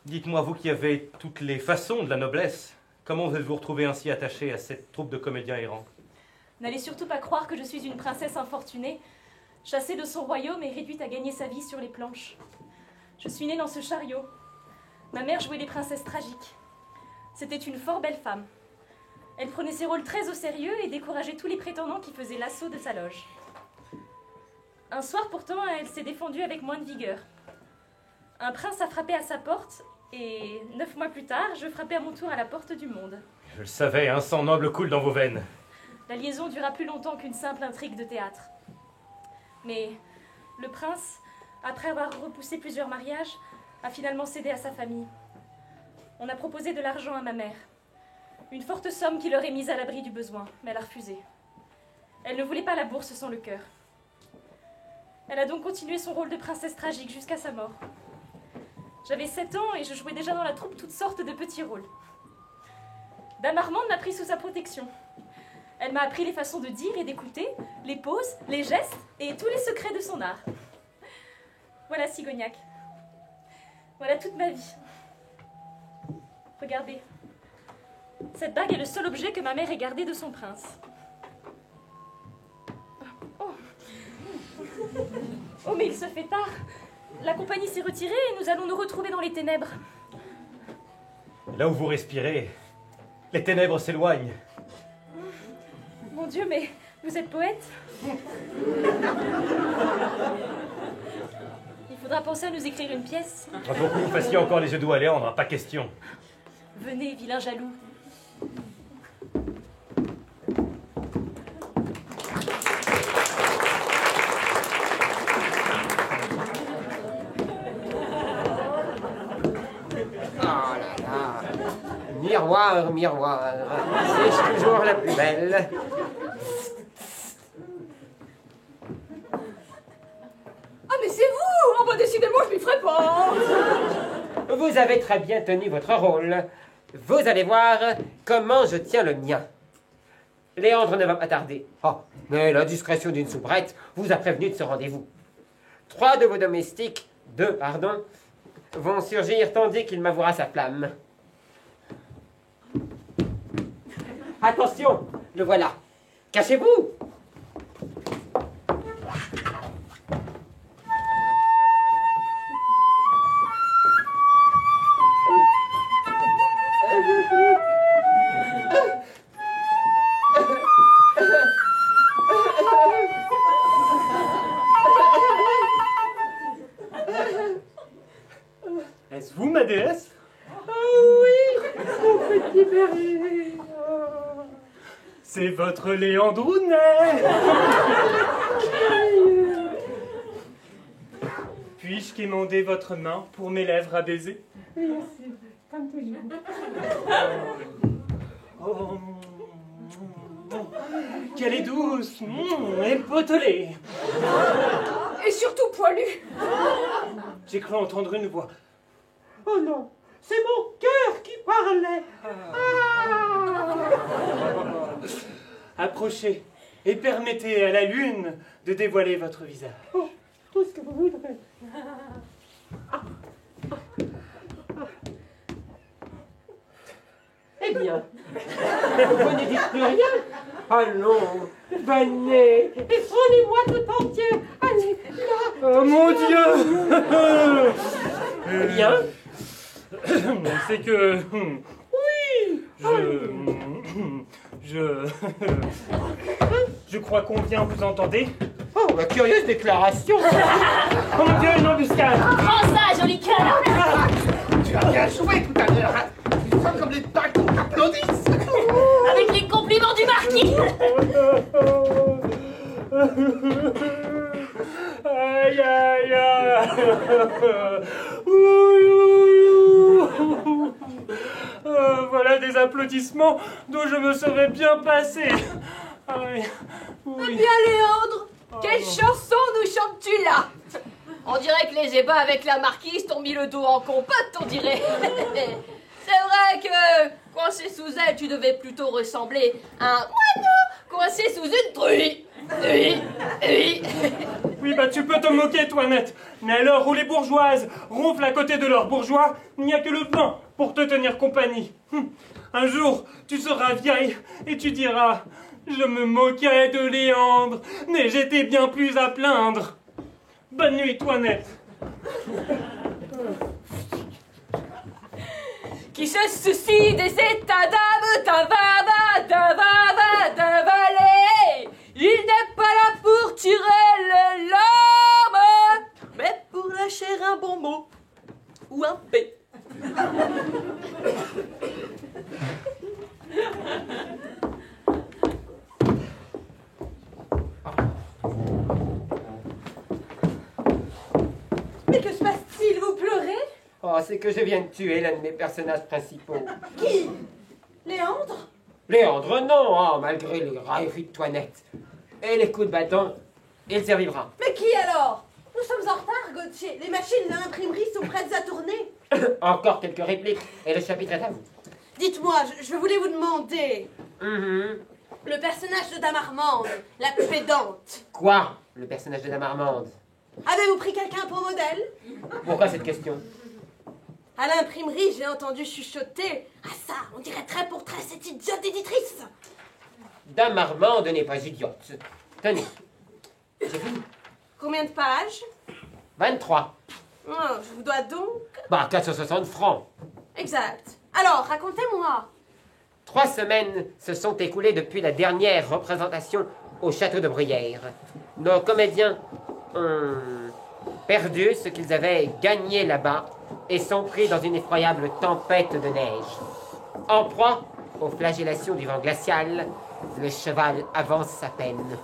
dites-moi, vous qui avez toutes les façons de la noblesse, comment vous êtes-vous retrouvée ainsi attachée à cette troupe de comédiens errants? N'allez surtout pas croire que je suis une princesse infortunée, chassée de son royaume et réduite à gagner sa vie sur les planches. Je suis née dans ce chariot. Ma mère jouait les princesses tragiques. C'était une fort belle femme. Elle prenait ses rôles très au sérieux et décourageait tous les prétendants qui faisaient l'assaut de sa loge. Un soir pourtant, elle s'est défendue avec moins de vigueur. Un prince a frappé à sa porte et 9 mois plus tard, je frappais à mon tour à la porte du monde. Je le savais, un sang noble coule dans vos veines. La liaison dura plus longtemps qu'une simple intrigue de théâtre. Mais le prince, après avoir repoussé plusieurs mariages, a finalement cédé à sa famille. On a proposé de l'argent à ma mère. Une forte somme qui leur est mise à l'abri du besoin, mais elle a refusé. Elle ne voulait pas la bourse sans le cœur. Elle a donc continué son rôle de princesse tragique jusqu'à sa mort. J'avais 7 ans et je jouais déjà dans la troupe toutes sortes de petits rôles. Dame Armande m'a pris sous sa protection. Elle m'a appris les façons de dire et d'écouter, les poses, les gestes et tous les secrets de son art. Voilà Sigognac. Voilà toute ma vie. Regardez. Cette bague est le seul objet que ma mère ait gardé de son prince. Oh, mais il se fait tard. La compagnie s'est retirée et nous allons nous retrouver dans les ténèbres. Là où vous respirez, les ténèbres s'éloignent. Mon Dieu, mais vous êtes poète? Il faudra penser à nous écrire une pièce. Pour que vous fassiez encore les yeux doux à Léandre, pas question. Venez, vilain jaloux. Miroir, miroir, suis-je toujours la plus belle? Ah, mais c'est vous! Oh, bah, décidément, je m'y ferai pas! Vous avez très bien tenu votre rôle. Vous allez voir comment je tiens le mien. Léandre ne va pas tarder. Oh, mais la discrétion d'une soubrette vous a prévenu de ce rendez-vous. 3 de vos domestiques, 2, pardon, vont surgir tandis qu'il m'avouera sa flamme. Attention, le voilà. Cachez-vous! Est-ce vous, ma déesse? Petit berger. C'est votre Léandrounet. Puis-je quémander votre main pour mes lèvres à baiser? Bien sûr, comme toujours. Oh, qu'elle est douce et potelée. Et surtout poilu! J'ai cru entendre une voix. Oh non, c'est mon cœur qui parlait. Approchez et permettez à la lune de dévoiler votre visage. Oh, tout ce que vous voudrez. Eh bien, vous ne dites plus rien. Allons, venez et prenez-moi tout entier. Allez, là. Oh mon Dieu. Bien. C'est que... Oui. Je crois qu'on vient, vous entendez? Oh, ma curieuse déclaration. Oh mon Dieu, une embuscade. Prends ça, joli cœur. Tu as bien joué tout à l'heure. Tu sens comme les tacs qui t'applaudissent. Avec les compliments du marquis. Aïe, aïe, aïe. Voilà des applaudissements dont je me serais bien passé. Aïe, oui. Eh bien, Léandre, quelle chanson nous chantes-tu là? On dirait que les ébats avec la marquise t'ont mis le dos en compote, on dirait. C'est vrai que, coincé sous elle, tu devais plutôt ressembler à un moineau coincé sous une truie. Oui. Oui, bah tu peux te moquer, Toinette. Mais à l'heure où les bourgeoises ronflent à côté de leurs bourgeois, il n'y a que le vin pour te tenir compagnie. Un jour, tu seras vieille et tu diras « Je me moquais de Léandre, mais j'étais bien plus à plaindre. » Bonne nuit, Toinette. Qui se soucie des états d'âme, t'avaler. Il n'est pas là pour tirer les larmes, mais pour lâcher un bon mot ou un P. Mais que se passe-t-il? Vous pleurez? Oh, c'est que je viens de tuer l'un de mes personnages principaux. Qui? Léandre? Léandre, non, hein, malgré les railleries de Toinette. Et les coups de bâton, il survivra. Mais qui alors? Nous sommes en retard, Gauthier. Les machines de l'imprimerie sont prêtes à tourner. Encore quelques répliques, et le chapitre est à vous. Dites-moi, je voulais vous demander... Le personnage de Dame Armande, la pédante. Quoi? Le personnage de Dame Armande? Avez-vous pris quelqu'un pour modèle? Pourquoi cette question? À l'imprimerie, j'ai entendu chuchoter. Ah ça, on dirait trait pour trait cette idiote éditrice. Dame Armande n'est pas idiote. Tenez, j'ai fini. Combien de pages? 23. Oh, je vous dois donc... Bah, 460 francs. Exact. Alors, racontez-moi. 3 semaines se sont écoulées depuis la dernière représentation au château de Bruyères. Nos comédiens ont perdu ce qu'ils avaient gagné là-bas et sont pris dans une effroyable tempête de neige. En proie aux flagellations du vent glacial, le cheval avance à peine.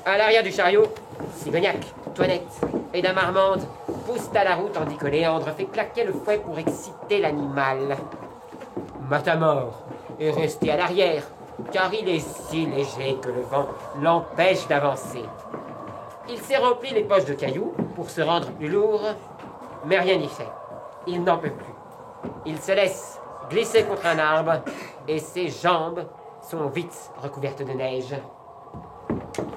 À l'arrière du chariot, Sigognac, Toinette et Dame Armande poussent à la roue tandis que Léandre fait claquer le fouet pour exciter l'animal. Matamor est resté à l'arrière, car il est si léger que le vent l'empêche d'avancer. Il s'est rempli les poches de cailloux pour se rendre plus lourd, mais rien n'y fait. Il n'en peut plus. Il se laisse glisser contre un arbre et ses jambes sont vite recouvertes de neige.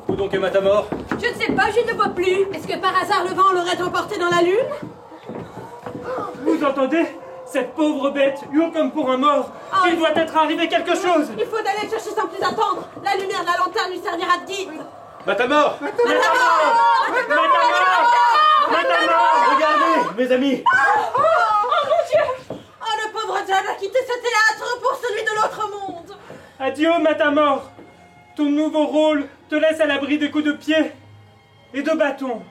Où donc est Matamor? Je ne sais pas, je ne le vois plus. Est-ce que par hasard le vent l'aurait emporté dans la lune? Vous entendez? Cette pauvre bête, hurle comme pour un mort. Oh, Il doit être arrivé quelque chose. Il faut aller le chercher sans plus attendre. La lumière de la lanterne lui servira de guide. Matamor! Matamor! Regardez, mes amis! Oh mon Dieu! Oh, le pauvre John a quitté ce théâtre pour celui de l'autre monde. Adieu, Matamor. Ton nouveau rôle te laisse à l'abri des coups de pied et de bâton.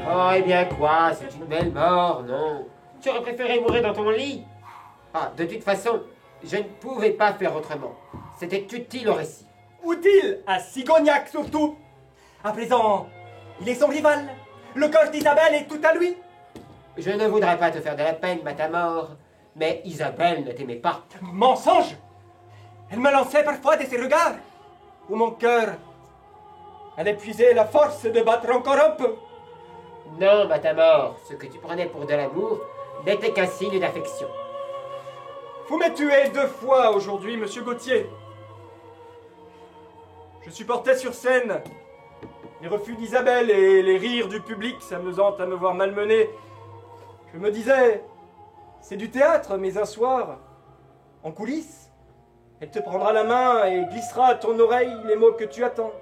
Oh, eh bien quoi, c'est une belle mort, non? Tu aurais préféré mourir dans ton lit? Ah, de toute façon, je ne pouvais pas faire autrement. C'était utile au récit. Utile à Sigognac surtout. À présent, il est son rival. Le cœur d'Isabelle est tout à lui. Je ne voudrais pas te faire de la peine, Matamor, mais Isabelle ne t'aimait pas. Mensonge! Elle me lançait parfois de ses regards, où mon cœur allait puiser la force de battre encore un peu. Non, Matamor, ce que tu prenais pour de l'amour n'était qu'un signe d'affection. Vous m'avez tué 2 fois aujourd'hui, monsieur Gauthier. Je supportais sur scène les refus d'Isabelle et les rires du public s'amusant à me voir malmené. Je me disais, c'est du théâtre, mais un soir, en coulisses, elle te prendra la main et glissera à ton oreille les mots que tu attends.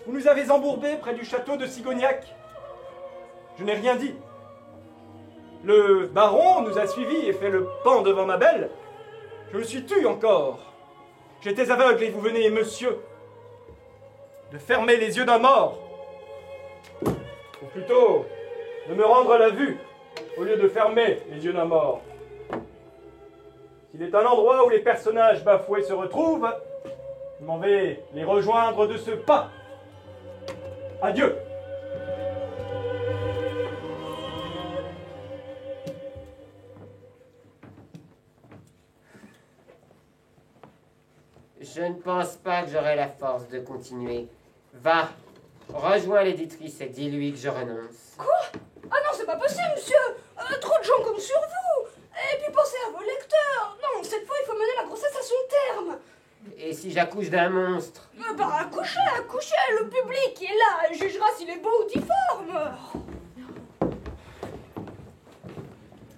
Vous nous avez embourbés près du château de Sigognac. Je n'ai rien dit. Le baron nous a suivis et fait le pan devant ma belle. Je me suis tu encore. J'étais aveugle et vous venez, monsieur, de fermer les yeux d'un mort. Ou plutôt, de me rendre la vue, au lieu de fermer les yeux d'un mort. S'il est un endroit où les personnages bafoués se retrouvent, je m'en vais les rejoindre de ce pas. Adieu. Je ne pense pas que j'aurai la force de continuer. Va, rejoins l'éditrice et dis-lui que je renonce. Quoi? Ah non, c'est pas possible, monsieur. Trop de gens comptent sur vous. Et puis pensez à vos lecteurs. Non, cette fois, il faut mener la grossesse à son terme. Et si j'accouche d'un monstre? Accouchez, accouchez. Le public qui est là jugera s'il est beau ou difforme.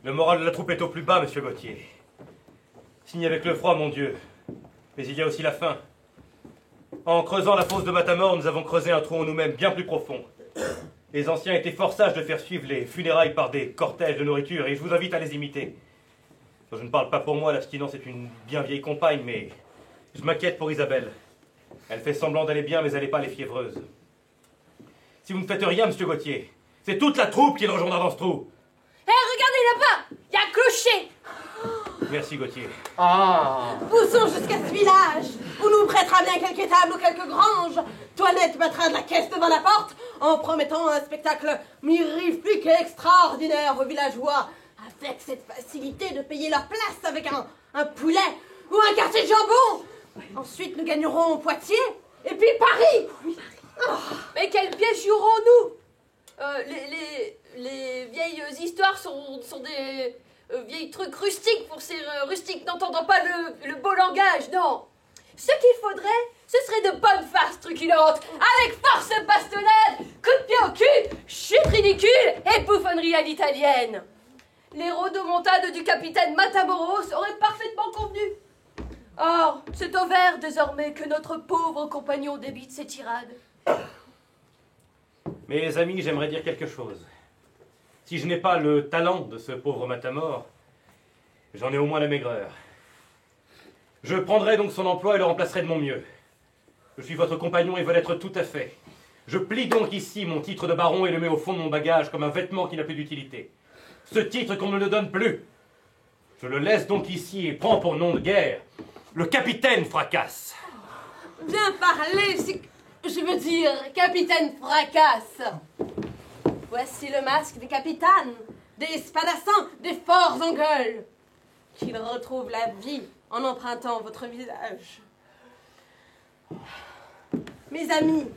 Le moral de la troupe est au plus bas, monsieur Gauthier. Signe avec le froid, mon Dieu. Mais il y a aussi la faim. En creusant la fosse de Matamor, nous avons creusé un trou en nous-mêmes bien plus profond. Les anciens étaient fort sages de faire suivre les funérailles par des cortèges de nourriture, et je vous invite à les imiter. Je ne parle pas pour moi, l'abstinence est une bien vieille compagne, mais je m'inquiète pour Isabelle. Elle fait semblant d'aller bien, mais elle n'est pas les fiévreuses. Si vous ne faites rien, monsieur Gauthier, c'est toute la troupe qui le rejoindra dans ce trou. Hé, regardez là-bas. Il y a un clocher. Merci, Gauthier. Ah! Poussons jusqu'à ce village, où nous prêtera bien quelques tables ou quelques granges. Toilette battra de la caisse devant la porte, en promettant un spectacle mirifique et extraordinaire aux villageois, avec cette facilité de payer leur place avec un poulet ou un quartier de jambon. Ensuite, nous gagnerons Poitiers, et puis Paris. Oh. Mais quel piège jouerons-nous? Les vieilles histoires sont des vieilles trucs rustiques pour ces rustiques n'entendant pas le beau langage, non. Ce qu'il faudrait, ce serait de bonnes farces truculentes, avec force bastonnade, coup de pied au cul, chute ridicule et bouffonnerie à l'italienne. Les rodomontades du capitaine Matamoros auraient parfaitement convenu. Or, c'est au vert désormais que notre pauvre compagnon débite ses tirades. Mes amis, j'aimerais dire quelque chose. Si je n'ai pas le talent de ce pauvre Matamor, j'en ai au moins la maigreur. Je prendrai donc son emploi et le remplacerai de mon mieux. Je suis votre compagnon et veux l'être tout à fait. Je plie donc ici mon titre de baron et le mets au fond de mon bagage comme un vêtement qui n'a plus d'utilité. Ce titre qu'on ne le donne plus. Je le laisse donc ici et prends pour nom de guerre le capitaine Fracasse. Bien parlé, je veux dire, capitaine Fracasse. Voici le masque des capitaines, des spadassins, des forts en gueule. Qu'ils retrouvent la vie en empruntant votre visage. Mes amis,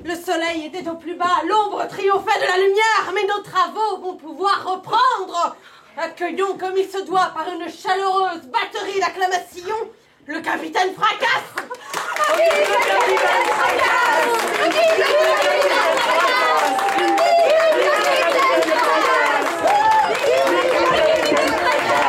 le soleil était au plus bas, l'ombre triomphait de la lumière, mais nos travaux vont pouvoir reprendre. Accueillons comme il se doit par une chaleureuse batterie d'acclamations le capitaine Fracasse. Vive le capitaine Fracasse! Vive le capitaine Fracasse! Vive le capitaine Fracasse! Vive le capitaine Fracasse!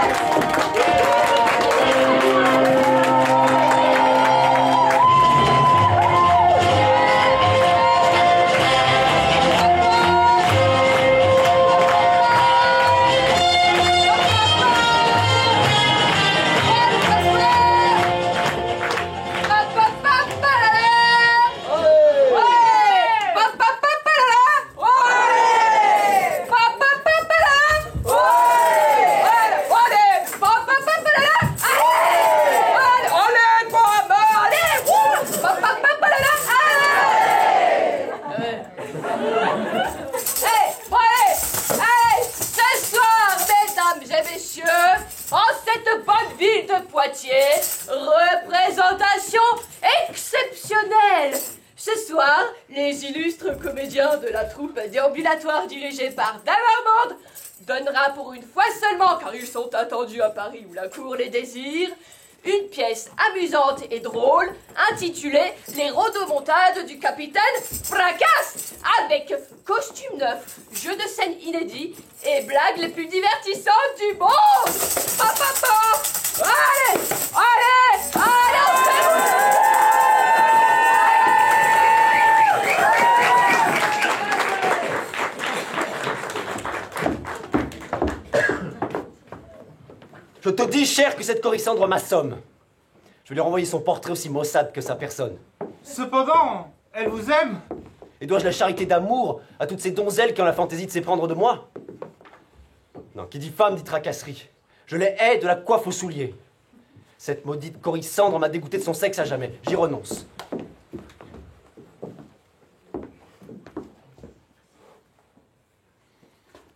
Représentation exceptionnelle. Ce soir, les illustres comédiens de la troupe déambulatoire dirigée par Damermond donnera pour une fois seulement, car ils sont attendus à Paris où la cour les désire, une pièce amusante et drôle intitulée Les rodomontades du capitaine Fracasse, avec costume neuf, jeu de scène inédit et blagues les plus divertissantes du monde. Papa, allez, allez, allez, on fait... Je te dis, cher, que cette Corissandre m'assomme. Je vais lui renvoyer son portrait aussi maussade que sa personne. Cependant, elle vous aime. Et dois-je la charité d'amour à toutes ces donzelles qui ont la fantaisie de s'éprendre de moi? Non, qui dit femme dit tracasserie. Je les hais de la coiffe aux souliers. Cette maudite Corissandre m'a dégoûté de son sexe à jamais. J'y renonce.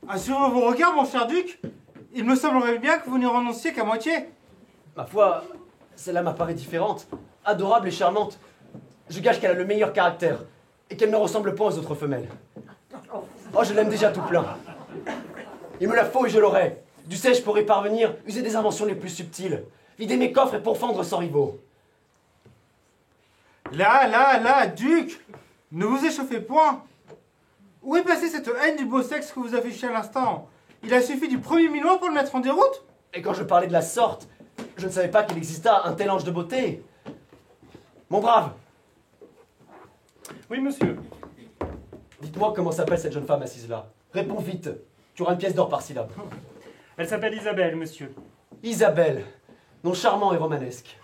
Assurez vos regards, mon cher duc. Il me semblerait bien que vous n'y renonciez qu'à moitié. Ma foi, celle-là m'apparaît différente, adorable et charmante. Je gage qu'elle a le meilleur caractère et qu'elle ne ressemble pas aux autres femelles. Oh, je l'aime déjà tout plein. Il me la faut et je l'aurai. Dussé-je pourrais parvenir, user des inventions les plus subtiles, vider mes coffres et pourfendre sans rivaux. Là, duc, ne vous échauffez point. Où est passée cette haine du beau sexe que vous affichez à l'instant? Il a suffi du premier minot pour le mettre en déroute. Et quand je parlais de la sorte, je ne savais pas qu'il existât un tel ange de beauté. Mon brave. Oui, monsieur. Dites-moi comment s'appelle cette jeune femme assise là. Réponds vite. Tu auras une pièce d'or par syllabe. Elle s'appelle Isabelle, monsieur. Isabelle. Nom charmant et romanesque.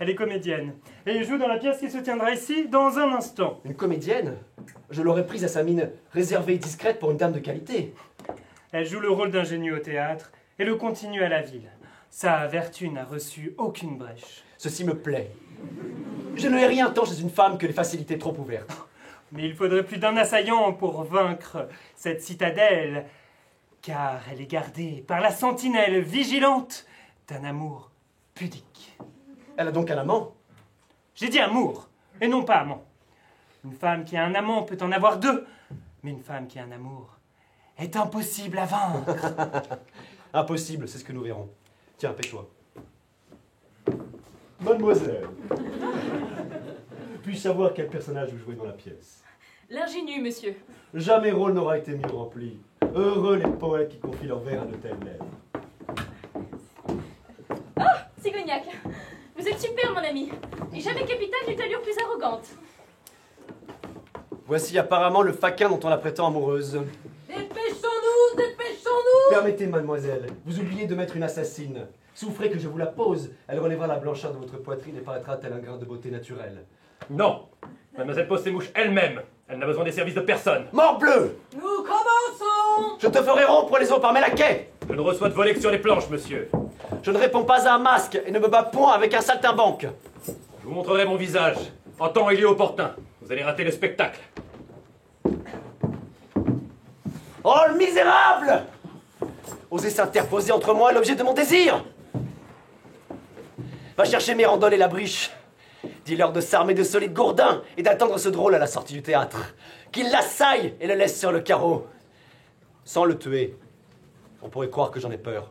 Elle est comédienne. Et elle joue dans la pièce qui se tiendra ici dans un instant. Une comédienne? Je l'aurais prise à sa mine réservée et discrète pour une dame de qualité. Elle joue le rôle d'ingénue au théâtre et le continue à la ville. Sa vertu n'a reçu aucune brèche. Ceci me plaît. Je ne hais rien tant chez une femme que les facilités trop ouvertes. Mais il faudrait plus d'un assaillant pour vaincre cette citadelle, car elle est gardée par la sentinelle vigilante d'un amour pudique. Elle a donc un amant? J'ai dit amour, et non pas amant. Une femme qui a un amant peut en avoir deux, mais une femme qui a un amour est impossible à vaincre. Impossible, c'est ce que nous verrons. Tiens, paie-toi. Mademoiselle, puis-je savoir quel personnage vous jouez dans la pièce? L'ingénu, monsieur. Jamais rôle n'aura été mieux rempli. Heureux les poètes qui confient leur vers à de telles lèvres. Oh, Sigognac, vous êtes super, mon ami. Et jamais capitaine d'une allure plus arrogante. Voici apparemment le faquin dont on la prétend amoureuse. Dépêchons-nous, dépêchons-nous. Permettez, mademoiselle, vous oubliez de mettre une assassine. Souffrez que je vous la pose. Elle relèvera la blancheur de votre poitrine et paraîtra tel un grain de beauté naturelle. Non. Mademoiselle Possémouche elle-même. Elle n'a besoin des services de personne. Morbleu! Nous commençons! Je te ferai rompre les os par mes laquais! Je ne reçois de volets que sur les planches, monsieur. Je ne réponds pas à un masque et ne me bats point avec un saltimbanque. Je vous montrerai mon visage, en temps et lieu opportun. Vous allez rater le spectacle. Oh, le misérable! Oser s'interposer entre moi et l'objet de mon désir! Va chercher Mirandole et la Briche. Dis-leur de s'armer de solides gourdins et d'attendre ce drôle à la sortie du théâtre. Qu'il l'assaille et le laisse sur le carreau. Sans le tuer, on pourrait croire que j'en ai peur.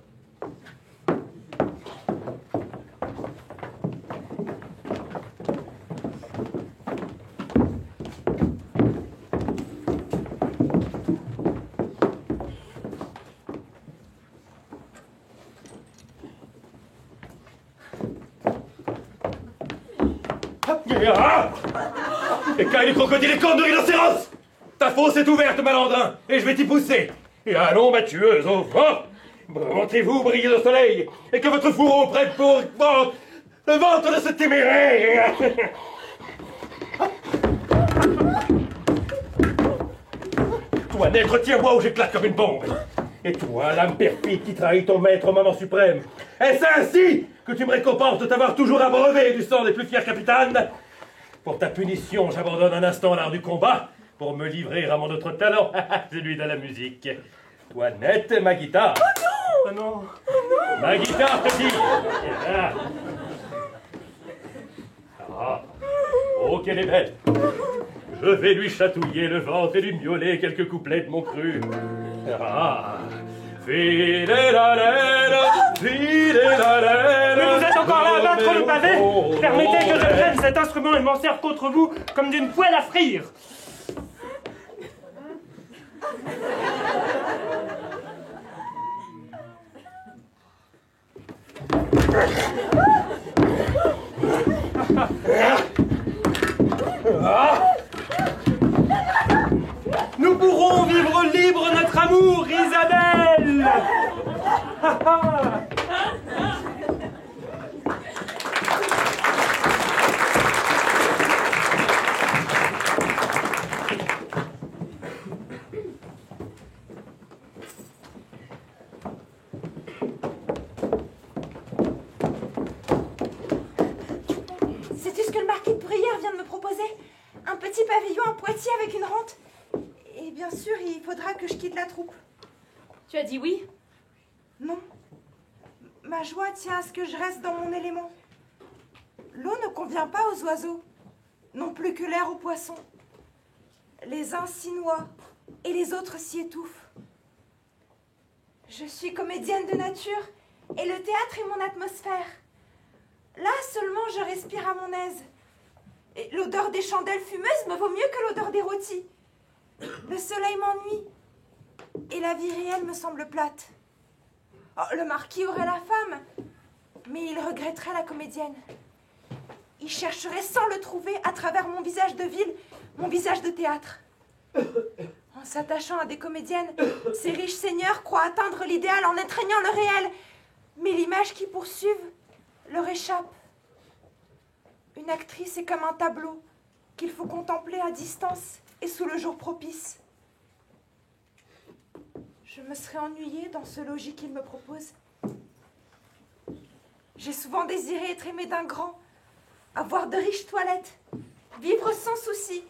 Écaille les crocodiles et cornes de rhinocéros! Ta fosse est ouverte, malandrin, et je vais t'y pousser. Et allons, ma tueuse, au vent! Montrez-vous, brillez au soleil, et que votre fourreau prête pour le ventre de ce téméraire! Toi, nègre, tiens-moi ou j'éclate comme une bombe! Et toi, l'âme perfide qui trahit ton maître au moment suprême, est-ce ainsi que tu me récompenses de t'avoir toujours abreuvé du sang des plus fiers capitaines? Pour ta punition, j'abandonne un instant l'art du combat pour me livrer à mon autre talent, celui de la musique. Toi, nette, ma guitare. Oh non! Ma guitare, petit. Ah. Oh, qu'elle est belle. Je vais lui chatouiller le ventre et lui miauler quelques couplets de mon cru. Ah. Mais vous êtes encore là à battre le pavé? Permettez que je prenne cet instrument et m'en serve contre vous comme d'une poêle à frire. Nous pourrons vivre libre notre amour, Isabelle. Sais-tu ce que le marquis de Bruyère vient de me proposer? Un petit pavillon à Poitiers avec une rente. Et bien sûr, il faudra que je quitte la troupe. Tu as dit oui? Non. Ma joie tient à ce que je reste dans mon élément. L'eau ne convient pas aux oiseaux, non plus que l'air aux poissons. Les uns s'y noient et les autres s'y étouffent. Je suis comédienne de nature et le théâtre est mon atmosphère. Là seulement je respire à mon aise. Et l'odeur des chandelles fumeuses me vaut mieux que l'odeur des rôtis. Le soleil m'ennuie et la vie réelle me semble plate. Oh, le marquis aurait la femme, mais il regretterait la comédienne. Il chercherait sans le trouver à travers mon visage de ville, mon visage de théâtre. En s'attachant à des comédiennes, ces riches seigneurs croient atteindre l'idéal en étreignant le réel, mais l'image qu'ils poursuivent leur échappe. Une actrice est comme un tableau qu'il faut contempler à distance et sous le jour propice. Je me serais ennuyée dans ce logis qu'il me propose. J'ai souvent désiré être aimée d'un grand, avoir de riches toilettes, vivre sans souci.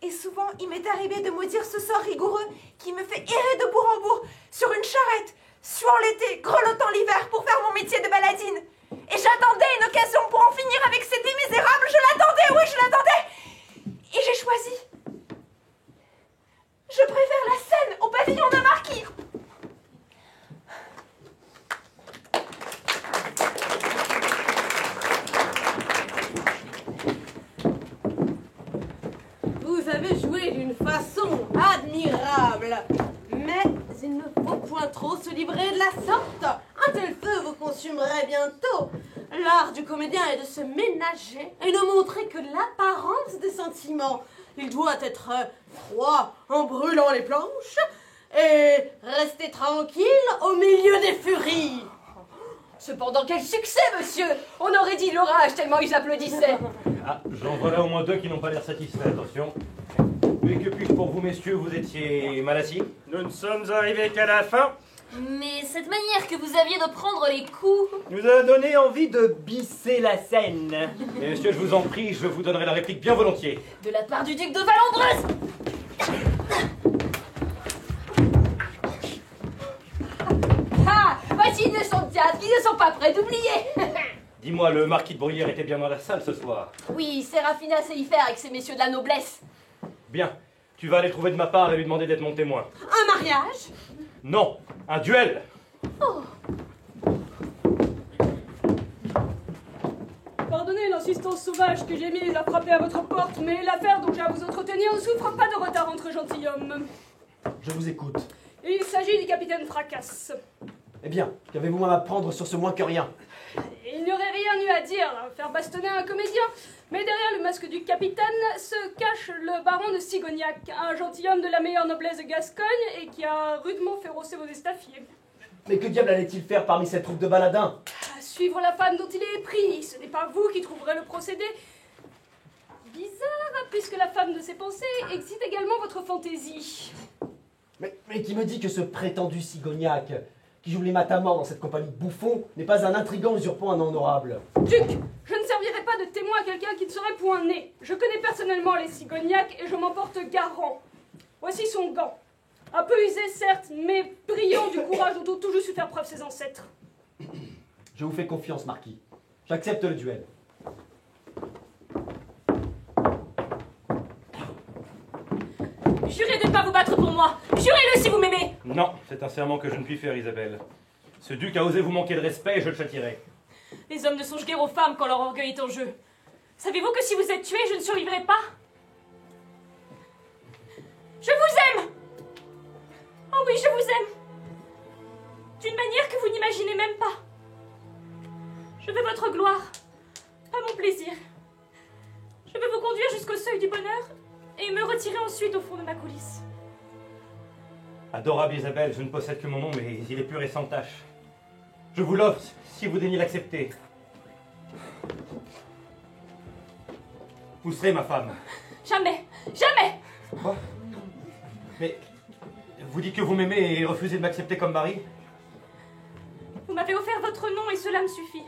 Et souvent, il m'est arrivé de maudire ce sort rigoureux qui me fait errer de bourg en bourg, sur une charrette, suant l'été, grelottant l'hiver pour faire mon métier de baladine. Et j'attendais une occasion pour en finir avec cet misérable. Je l'attendais, oui, je l'attendais. Et j'ai choisi. Je préfère la scène au pavillon d'un marquis. Vous avez joué d'une façon admirable. Mais il ne faut point trop se livrer de la sorte. Un tel feu vous consumerait bientôt. L'art du comédien est de se ménager et ne montrer que l'apparence des sentiments. Il doit être froid en brûlant les planches et rester tranquille au milieu des furies. Cependant, quel succès, monsieur! On aurait dit l'orage tellement ils applaudissaient. Ah, j'en voilà au moins 2 qui n'ont pas l'air satisfaits, attention. Mais que puis-je pour vous, messieurs? Vous étiez mal assis? Nous ne sommes arrivés qu'à la fin. Mais cette manière que vous aviez de prendre les coups... Nous a donné envie de bisser la scène. Et messieurs, je vous en prie, je vous donnerai la réplique bien volontiers. De la part du duc de Valendreuse. Ah, voici une leçon de théâtre qui ne sont pas prêts d'oublier. Dis-moi, le marquis de Bruyères était bien dans la salle ce soir? Oui, Séraphina sait y faire avec ces messieurs de la noblesse. Bien. Tu vas aller trouver de ma part et lui demander d'être mon témoin. Un mariage? Non, un duel. Pardonnez l'insistance sauvage que j'ai mise à frapper à votre porte, mais l'affaire dont j'ai à vous entretenir ne souffre pas de retard entre gentilshommes. Je vous écoute. Il s'agit du capitaine Fracasse. Eh bien, qu'avez-vous à m'apprendre sur ce moins que rien? Il n'y aurait rien eu à dire, à faire bastonner un comédien, mais derrière le masque du capitaine se cache le baron de Sigognac, un gentilhomme de la meilleure noblesse de Gascogne et qui a rudement fait rosser vos estafiers. Mais que diable allait-il faire parmi cette troupe de baladins? Suivre la femme dont il est épris, ce n'est pas vous qui trouverez le procédé bizarre, puisque la femme de ses pensées excite également votre fantaisie. Mais qui me dit que ce prétendu Sigognac, qui joue les matamors dans cette compagnie de bouffons, n'est pas un intrigant usurpant un honorable? Duc, je ne servirai pas de témoin à quelqu'un qui ne serait point né. Je connais personnellement les Sigognacs et je m'en porte garant. Voici son gant. Un peu usé, certes, mais brillant du courage dont ont toujours su faire preuve ses ancêtres. Je vous fais confiance, marquis. J'accepte le duel. Jurez de ne pas vous battre pour moi. Jurez-le si vous m'aimez. Non, c'est un serment que je ne puis faire, Isabelle. Ce duc a osé vous manquer de respect et je le châtierai. Les hommes ne songent guère aux femmes quand leur orgueil est en jeu. Savez-vous que si vous êtes tué, je ne survivrai pas? Je vous aime! Oh oui, je vous aime! D'une manière que vous n'imaginez même pas. Je veux votre gloire, pas mon plaisir. Je veux vous conduire jusqu'au seuil du bonheur et me retirer ensuite au fond de ma coulisse. Adorable Isabelle, je ne possède que mon nom, mais il est pur et sans tache. Je vous l'offre si vous daignez l'accepter. Vous serez ma femme. Jamais, jamais! Quoi? Mais vous dites que vous m'aimez et refusez de m'accepter comme mari? Vous m'avez offert votre nom et cela me suffit.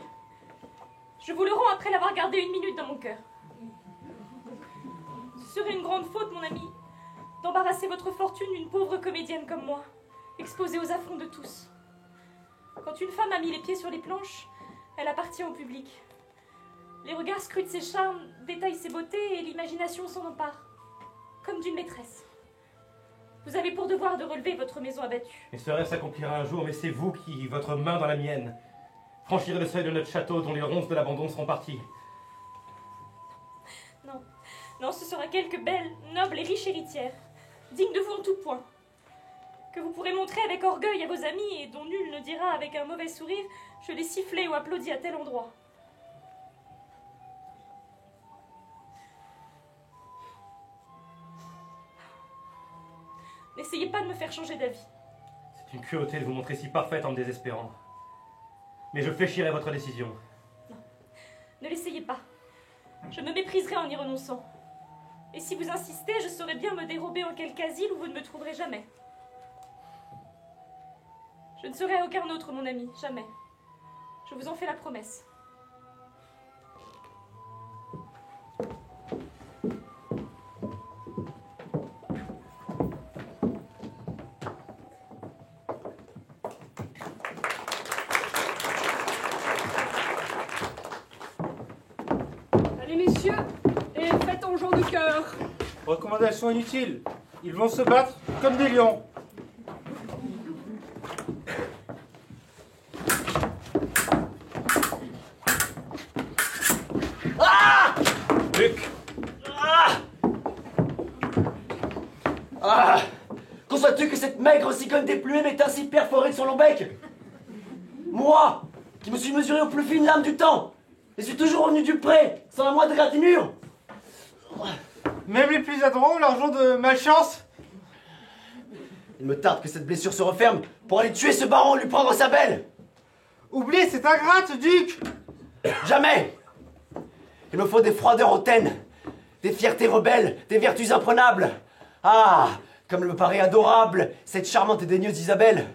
Je vous le rends après l'avoir gardé 1 minute dans mon cœur. Ce serait une grande faute, mon ami, d'embarrasser votre fortune d'une pauvre comédienne comme moi, exposée aux affronts de tous. Quand une femme a mis les pieds sur les planches, elle appartient au public. Les regards scrutent ses charmes, détaillent ses beautés et l'imagination s'en empare, comme d'une maîtresse. Vous avez pour devoir de relever votre maison abattue. Et ce rêve s'accomplira un jour, mais c'est vous qui, votre main dans la mienne, franchirez le seuil de notre château dont les ronces de l'abandon seront parties. Non, non, ce sera quelque belle, noble et riche héritière, digne de vous en tout point, que vous pourrez montrer avec orgueil à vos amis et dont nul ne dira avec un mauvais sourire « Je l'ai sifflé ou applaudi à tel endroit ». N'essayez pas de me faire changer d'avis. C'est une cruauté de vous montrer si parfaite en me désespérant. Mais je fléchirai votre décision. Non, ne l'essayez pas. Je me mépriserai en y renonçant. Et si vous insistez, je saurai bien me dérober en quelque asile où vous ne me trouverez jamais. Je ne serai à aucun autre, mon ami, jamais. Je vous en fais la promesse. Allez, messieurs, et faites en jour de cœur. Recommandation inutile. Ils vont se battre comme des lions. Ah! Luc! Ah! Conçois-tu que cette maigre cigogne dépluée m'est ainsi perforée de son long bec? Moi, qui me suis mesuré aux plus fines lames du temps, et suis toujours revenu du pré, sans la moindre égratignure. Même les plus adroits ont leur jour de malchance. Il me tarde que cette blessure se referme pour aller tuer ce baron et lui prendre sa belle. Oubliez cette ingrate, Duc. Jamais. Il me faut des froideurs hautaines, des fiertés rebelles, des vertus imprenables. Ah, comme me paraît adorable cette charmante et daigneuse Isabelle.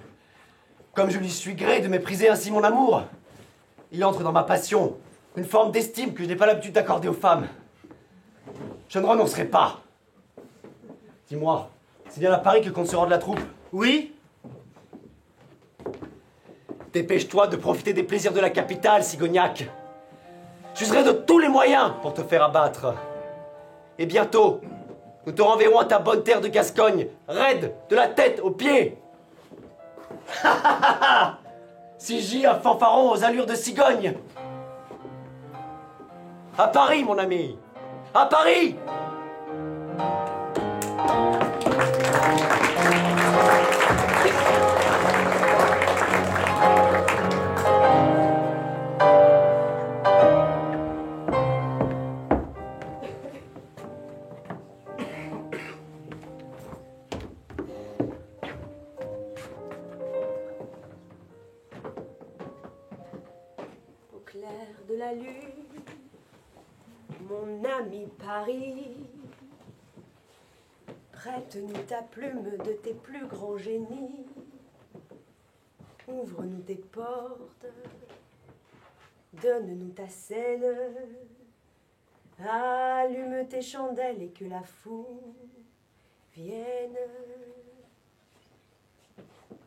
Comme je lui suis gré de mépriser ainsi mon amour. Il entre dans ma passion une forme d'estime que je n'ai pas l'habitude d'accorder aux femmes. Je ne renoncerai pas. Dis-moi, c'est bien à Paris que compte se rendre la troupe? Oui. Dépêche-toi de profiter des plaisirs de la capitale, Sigognac. J'userai de tous les moyens pour te faire abattre. Et bientôt, nous te renverrons à ta bonne terre de Gascogne, raide, de la tête aux pieds. Si j'y un fanfaron aux allures de cigogne. À Paris, mon ami. À Paris. Au clair de la lune, mon ami Paris, prête-nous ta plume de tes plus grands génies. Ouvre-nous tes portes, donne-nous ta scène, allume tes chandelles et que la foule vienne.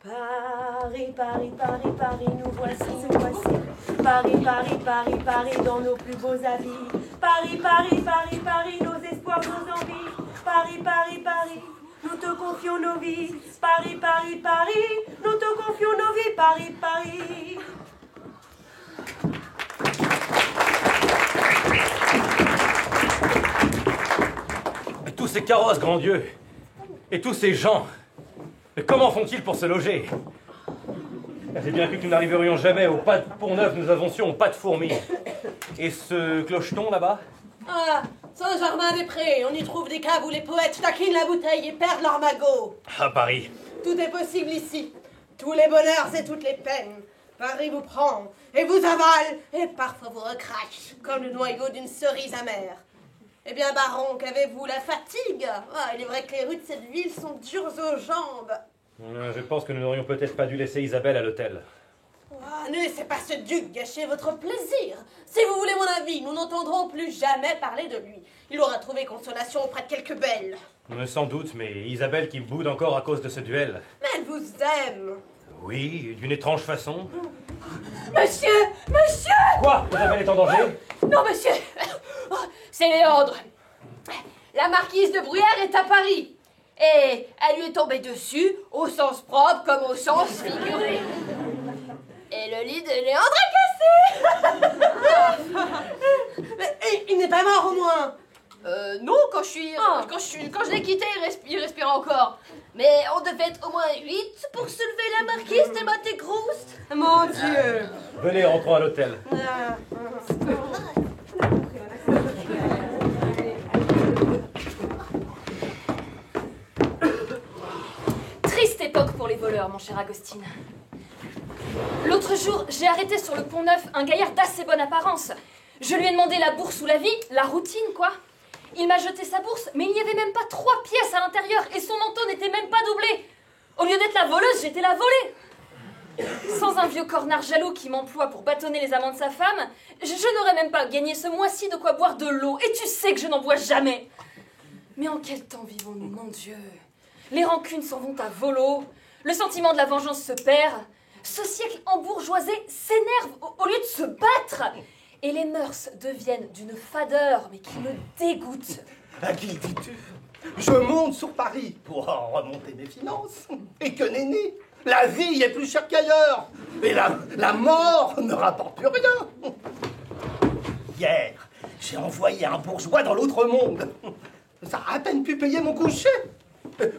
Paris, Paris, Paris, Paris, nous voici, nous voici. Paris, Paris, Paris, Paris, dans nos plus beaux habits. Paris, Paris, Paris, Paris, nos espoirs, nos envies. Paris, Paris, Paris, nous te confions nos vies. Paris, Paris, Paris, nous te confions nos vies. Paris, Paris. Et tous ces carrosses, grand Dieu, et tous ces gens, mais comment font-ils pour se loger? J'ai bien cru que nous n'arriverions jamais au pas de Pont-Neuf, nous avancions au pas de fourmis. Et ce clocheton là-bas? Ah, Saint-Germain-des-Prés, on y trouve des caves où les poètes taquinent la bouteille et perdent leur magot. À Paris. Tout est possible ici. Tous les bonheurs et toutes les peines. Paris vous prend et vous avale et parfois vous recrache comme le noyau d'une cerise amère. Eh bien, baron, qu'avez-vous? La fatigue? Ah, il est vrai que les rues de cette ville sont dures aux jambes. Je pense que nous n'aurions peut-être pas dû laisser Isabelle à l'hôtel. Ah, ne laissez pas ce duc gâcher votre plaisir. Si vous voulez mon avis, nous n'entendrons plus jamais parler de lui. Il aura trouvé consolation auprès de quelques belles. Sans doute, mais Isabelle qui boude encore à cause de ce duel. Mais elle vous aime. Oui, d'une étrange façon. Monsieur! Monsieur! Quoi? Isabelle est en danger? Non, monsieur! Oh, c'est Léandre. La marquise de Bruyères est à Paris. Et elle lui est tombée dessus, au sens propre comme au sens figuré. Et le lit de Léandre est cassé. Mais il n'est pas mort au moins. Non, quand je l'ai quitté, il respirait encore. Mais on devait être au moins 8 pour soulever la marquise de Monte-Grouste. Mon Dieu. Venez, rentrons à l'hôtel. Triste époque pour les voleurs, mon cher Agostine. L'autre jour, j'ai arrêté sur le Pont-Neuf un gaillard d'assez bonne apparence. Je lui ai demandé la bourse ou la vie, la routine, quoi. Il m'a jeté sa bourse, mais il n'y avait même pas 3 pièces à l'intérieur et son manteau n'était même pas doublé. Au lieu d'être la voleuse, j'étais la volée. Sans un vieux cornard jaloux qui m'emploie pour bâtonner les amants de sa femme, je n'aurais même pas gagné ce mois-ci de quoi boire de l'eau. Et tu sais que je n'en bois jamais. Mais en quel temps vivons-nous, mon Dieu? Les rancunes s'en vont à volo, le sentiment de la vengeance se perd, ce siècle embourgeoisé s'énerve au lieu de se battre. Et les mœurs deviennent d'une fadeur, mais qui me dégoûte. À qui dis-tu? Je monte sur Paris pour remonter mes finances. Et que nenni, la vie est plus chère qu'ailleurs. Et la mort ne rapporte plus rien. Hier, j'ai envoyé un bourgeois dans l'autre monde. Ça a à peine pu payer mon coucher.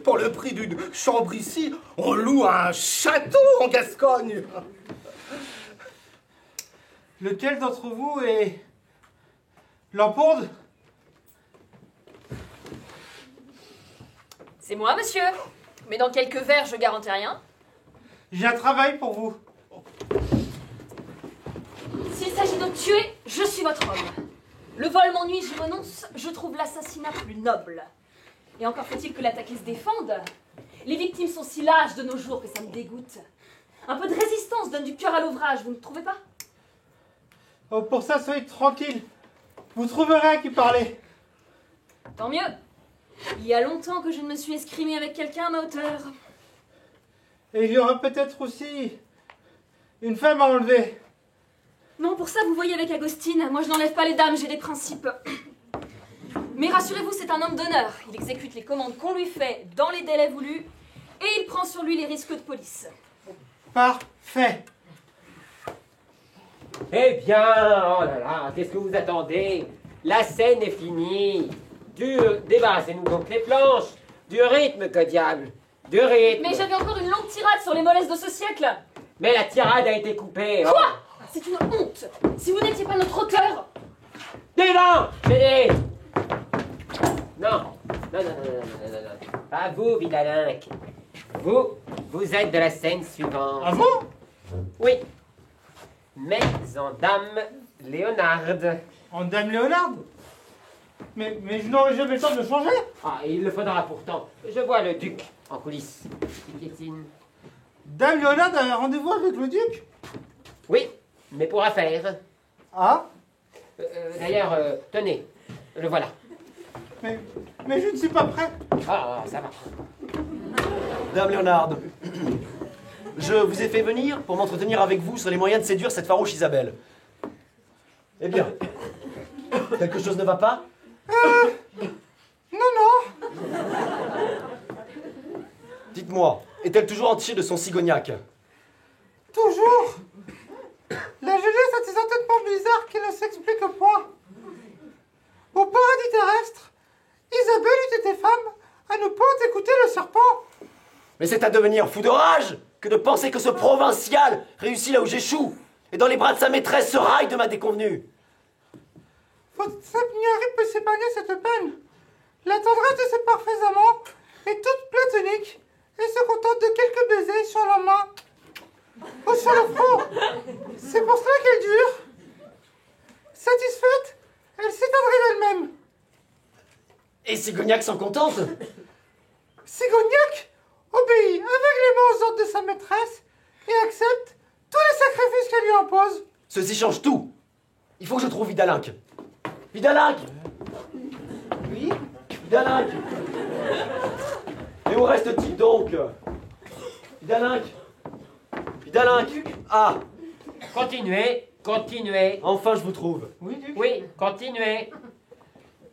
Pour le prix d'une chambre ici, on loue un château en Gascogne. Lequel d'entre vous est Lamponde? C'est moi, monsieur. Mais dans quelques vers, je garantis rien. J'ai un travail pour vous. S'il s'agit de tuer, je suis votre homme. Le vol m'ennuie, je renonce, je trouve l'assassinat plus noble. Et encore faut-il que l'attaqué se défende. Les victimes sont si lâches de nos jours que ça me dégoûte. Un peu de résistance donne du cœur à l'ouvrage, vous ne trouvez pas? Oh, pour ça, soyez tranquille. Vous trouverez à qui parler. Tant mieux. Il y a longtemps que je ne me suis escrimée avec quelqu'un à ma hauteur. Et il y aura peut-être aussi une femme à enlever. Non, pour ça, vous voyez avec Agostine, moi je n'enlève pas les dames, j'ai des principes. Mais rassurez-vous, c'est un homme d'honneur. Il exécute les commandes qu'on lui fait dans les délais voulus et il prend sur lui les risques de police. Parfait. Eh bien, oh là là, qu'est-ce que vous attendez? La scène est finie. Débarrassez-nous donc les planches. Du rythme, que diable. Du rythme. Mais j'avais encore une longue tirade sur les mollesses de ce siècle. Mais la tirade a été coupée. Quoi? C'est une honte. Si vous n'étiez pas notre auteur. Devant, j'ai dit. Non, non. Pas vous, Vidalinck. Vous êtes de la scène suivante. Ah bon? Oui. Mais en Dame Léonarde. En Dame Léonarde? Mais je n'aurai jamais le temps de changer. Ah, il le faudra pourtant. Je vois le duc en coulisses. Il piétine. Dame Léonarde a un rendez-vous avec le duc? Oui, mais pour affaire. Ah? D'ailleurs, tenez, le voilà. Mais je ne suis pas prêt. Ah, ça va. Dame Léonarde, je vous ai fait venir pour m'entretenir avec vous sur les moyens de séduire cette farouche Isabelle. Eh bien, quelque chose ne va pas? Non. Dites-moi, est-elle toujours entière de son cigognac? Toujours. La jeunesse a des entêtements bizarres qui ne s'expliquent point. Au paradis terrestre, Isabelle eût été femme à ne point écouter le serpent. Mais c'est à devenir fou de rage que de penser que ce provincial réussit là où j'échoue, et dans les bras de sa maîtresse se raille de ma déconvenue. Votre seigneurie peut s'épargner cette peine. La tendresse de ses parfaits amants est toute platonique et se contente de quelques baisers sur la main ou sur le front. C'est pour cela qu'elle dure. Satisfaite, elle s'éteindrait d'elle-même. Et Cigognac s'en contente? Cigognac obéit aveuglément aux ordres de sa maîtresse et accepte tous les sacrifices qu'elle lui impose. Ceci change tout. Il faut que je trouve Vidalinck. Vidalinck! Oui? Vidalinck! Et où reste-t-il donc? Vidalinck! Vidalinck! Ah! Continuez. Enfin, je vous trouve. Oui, continuez.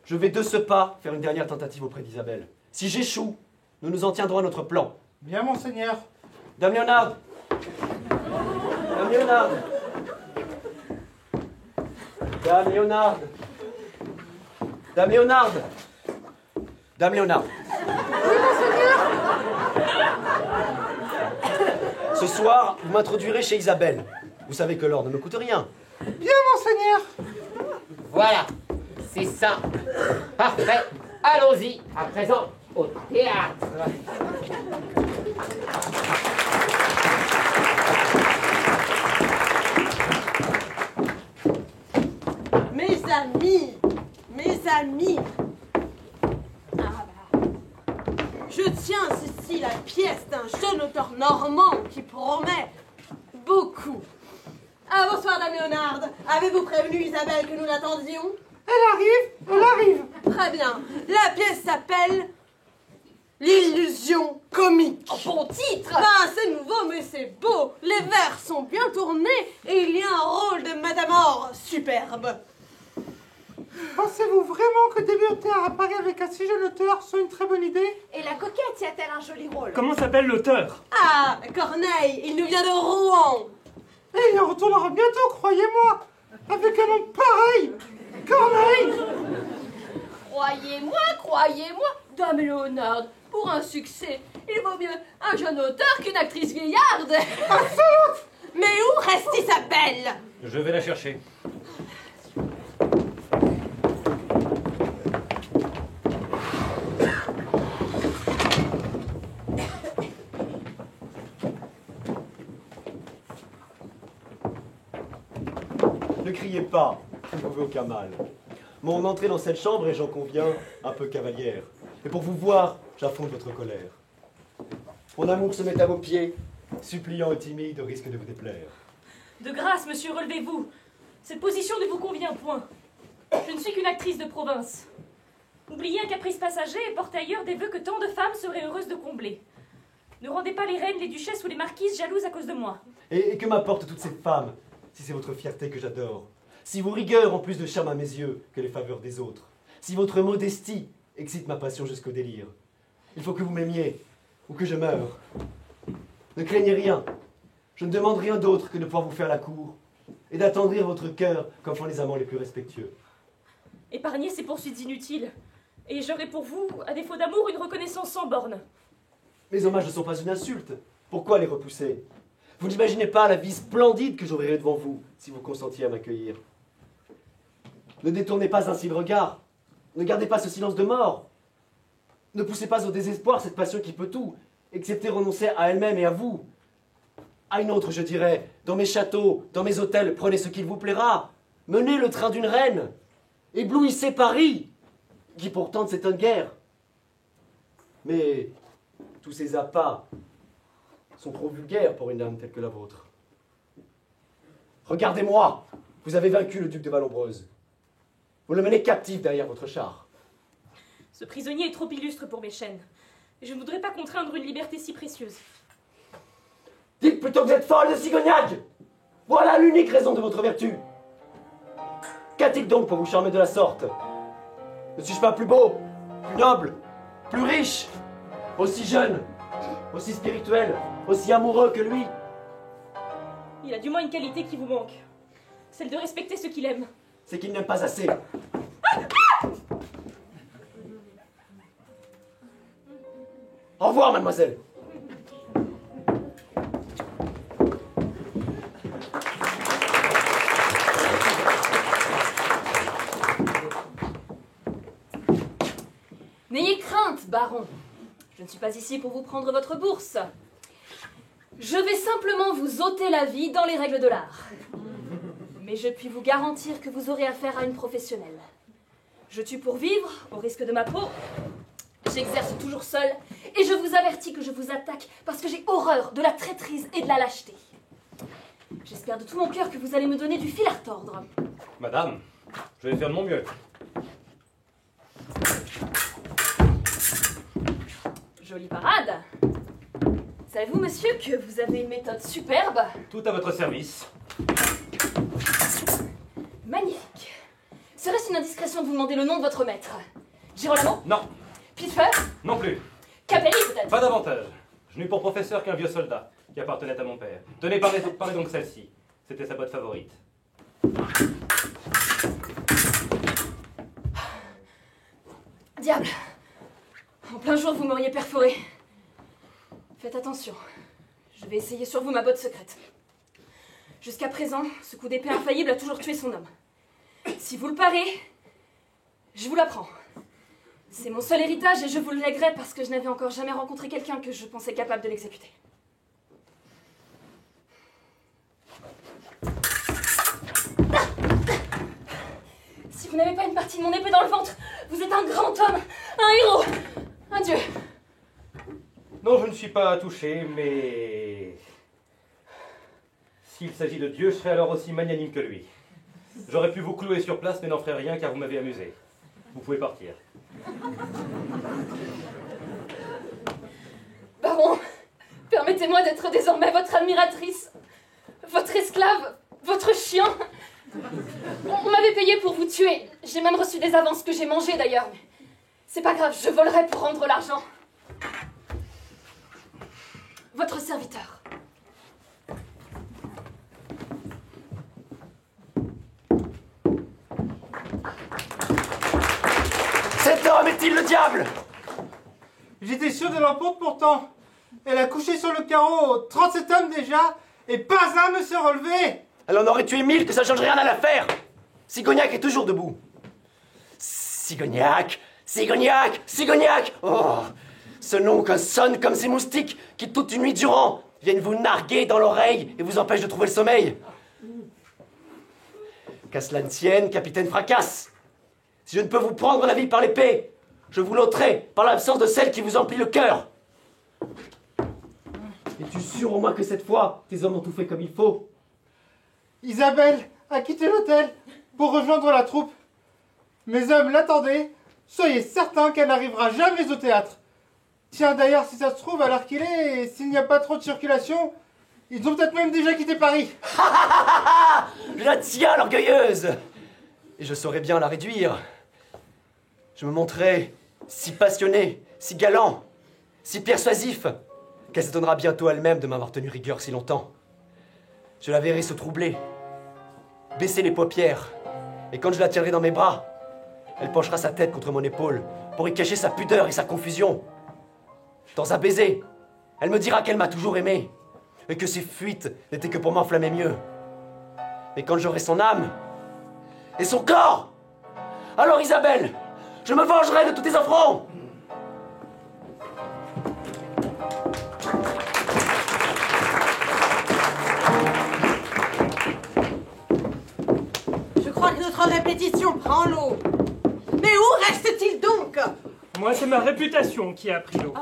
Je vais de ce pas faire une dernière tentative auprès d'Isabelle. Si j'échoue, nous nous en tiendrons à notre plan. Bien, monseigneur. Dame Léonarde! Dame Léonarde! Dame Léonarde! Dame Léonarde! Dame Léonarde! Oui, monseigneur. Ce soir, vous m'introduirez chez Isabelle. Vous savez que l'or ne me coûte rien. Bien, monseigneur. Voilà, c'est ça. Parfait. Allons-y, à présent, au théâtre. Mes amis, je tiens ici la pièce d'un jeune auteur normand qui promet beaucoup. Ah, bonsoir, Dame Léonarde. Avez-vous prévenu Isabelle que nous l'attendions? Elle arrive. Très bien. La pièce s'appelle L'illusion comique. Oh, bon titre! Ben, c'est nouveau, mais c'est beau. Les vers sont bien tournés et il y a un rôle de Madame Or superbe. Pensez-vous vraiment que débuter à Paris avec un si jeune auteur soit une très bonne idée? Et la coquette y a-t-elle un joli rôle? Comment s'appelle l'auteur? Ah, Corneille, il nous vient de Rouen. Et il y retournera bientôt, croyez-moi, avec un nom pareil. Corneille. Croyez-moi, Dame Léonarde, pour un succès, il vaut mieux un jeune auteur qu'une actrice vieillarde. Absolument. Mais où reste Isabelle? Je vais la chercher. Ne criez pas, vous ne pouvez aucun mal. Mon entrée dans cette chambre est, j'en conviens, un peu cavalière. Et pour vous voir, j'affronte votre colère. Mon amour se met à vos pieds, suppliant et timide au risque de vous déplaire. De grâce, monsieur, relevez-vous. Cette position ne vous convient point. Je ne suis qu'une actrice de province. Oubliez un caprice passager et portez ailleurs des vœux que tant de femmes seraient heureuses de combler. Ne rendez pas les reines, les duchesses ou les marquises jalouses à cause de moi. Et que m'apportent toutes ces femmes, si c'est votre fierté que j'adore? Si vos rigueurs ont plus de charme à mes yeux que les faveurs des autres? Si votre modestie excite ma passion jusqu'au délire? Il faut que vous m'aimiez, ou que je meure. Ne craignez rien. Je ne demande rien d'autre que de pouvoir vous faire la cour et d'attendrir votre cœur comme font les amants les plus respectueux. Épargnez ces poursuites inutiles, et j'aurai pour vous, à défaut d'amour, une reconnaissance sans bornes. Mes hommages ne sont pas une insulte. Pourquoi les repousser? Vous n'imaginez pas la vie splendide que j'ouvrirai devant vous si vous consentiez à m'accueillir. Ne détournez pas ainsi le regard. Ne gardez pas ce silence de mort. Ne poussez pas au désespoir cette passion qui peut tout, excepté renoncer à elle-même et à vous. À une autre, je dirais, dans mes châteaux, dans mes hôtels, prenez ce qu'il vous plaira. Menez le train d'une reine. Éblouissez Paris, qui pourtant ne s'étonne guère. Mais tous ces appâts sont trop vulgaires pour une âme telle que la vôtre. Regardez-moi, vous avez vaincu le duc de Vallombreuse. Vous le menez captif derrière votre char. Ce prisonnier est trop illustre pour mes chaînes, et je ne voudrais pas contraindre une liberté si précieuse. Dites plutôt que vous êtes folle de Sigognac! Voilà l'unique raison de votre vertu. Qu'a-t-il donc pour vous charmer de la sorte? Ne suis-je pas plus beau, plus noble, plus riche, aussi jeune, aussi spirituel, aussi amoureux que lui? Il a du moins une qualité qui vous manque, celle de respecter ceux qu'il aime. C'est qu'il n'aime pas assez. Au revoir, mademoiselle. N'ayez crainte, baron. Je ne suis pas ici pour vous prendre votre bourse. Je vais simplement vous ôter la vie dans les règles de l'art. Mais je puis vous garantir que vous aurez affaire à une professionnelle. Je tue pour vivre, au risque de ma peau. J'exerce toujours seule, et je vous avertis que je vous attaque parce que j'ai horreur de la traîtrise et de la lâcheté. J'espère de tout mon cœur que vous allez me donner du fil à retordre. Madame, je vais faire de mon mieux. Jolie parade. Savez-vous, monsieur, que vous avez une méthode superbe? Tout à votre service. Magnifique. Serait-ce une indiscrétion de vous demander le nom de votre maître? Girolamo? Non. Pitfer? Non plus. Capelli, peut-être? Pas davantage. Je n'ai pour professeur qu'un vieux soldat qui appartenait à mon père. Tenez, parlez donc celle-ci. C'était sa botte favorite. Diable! En plein jour, vous m'auriez perforé. Faites attention. Je vais essayer sur vous ma botte secrète. Jusqu'à présent, ce coup d'épée infaillible a toujours tué son homme. Si vous le parez, je vous l'apprends. C'est mon seul héritage et je vous le lèguerai parce que je n'avais encore jamais rencontré quelqu'un que je pensais capable de l'exécuter. Si vous n'avez pas une partie de mon épée dans le ventre, vous êtes un grand homme, un héros, un dieu. Non, je ne suis pas touché, mais... S'il s'agit de Dieu, je serai alors aussi magnanime que lui. J'aurais pu vous clouer sur place, mais n'en ferai rien car vous m'avez amusé. Vous pouvez partir. Baron, permettez-moi d'être désormais votre admiratrice, votre esclave, votre chien. On m'avait payé pour vous tuer. J'ai même reçu des avances que j'ai mangées d'ailleurs. Mais c'est pas grave, je volerai pour rendre l'argent. Votre serviteur. Cet homme est-il le diable? J'étais sûr de l'emporte pourtant. Elle a couché sur le carreau 37 hommes déjà, et pas un ne se relevait. Elle en aurait tué 1000 que ça change rien à l'affaire. Sigognac est toujours debout. Sigognac, Sigognac, Sigognac. Oh, ce nom que sonne comme ces moustiques qui toute une nuit durant viennent vous narguer dans l'oreille et vous empêchent de trouver le sommeil. Qu'à cela ne tienne, capitaine Fracasse. Si je ne peux vous prendre la vie par l'épée, je vous l'ôterai par l'absence de celle qui vous emplit le cœur. Es-tu sûr au moins que cette fois, tes hommes ont tout fait comme il faut? Isabelle a quitté l'hôtel pour rejoindre la troupe. Mes hommes l'attendaient. Soyez certains qu'elle n'arrivera jamais au théâtre. Tiens, d'ailleurs, si ça se trouve, à l'heure qu'il est, et s'il n'y a pas trop de circulation, ils ont peut-être même déjà quitté Paris. Je la tiens, l'orgueilleuse. Et je saurais bien la réduire. Je me montrerai si passionné, si galant, si persuasif, qu'elle s'étonnera bientôt elle-même de m'avoir tenu rigueur si longtemps. Je la verrai se troubler, baisser les paupières, et quand je la tiendrai dans mes bras, elle penchera sa tête contre mon épaule pour y cacher sa pudeur et sa confusion. Dans un baiser, elle me dira qu'elle m'a toujours aimé, et que ses fuites n'étaient que pour m'enflammer mieux. Mais quand j'aurai son âme et son corps, alors Isabelle, je me vengerai de tous tes affronts. Je crois que notre répétition prend l'eau. Mais où reste-t-il donc? Moi, c'est ma réputation qui a pris l'eau.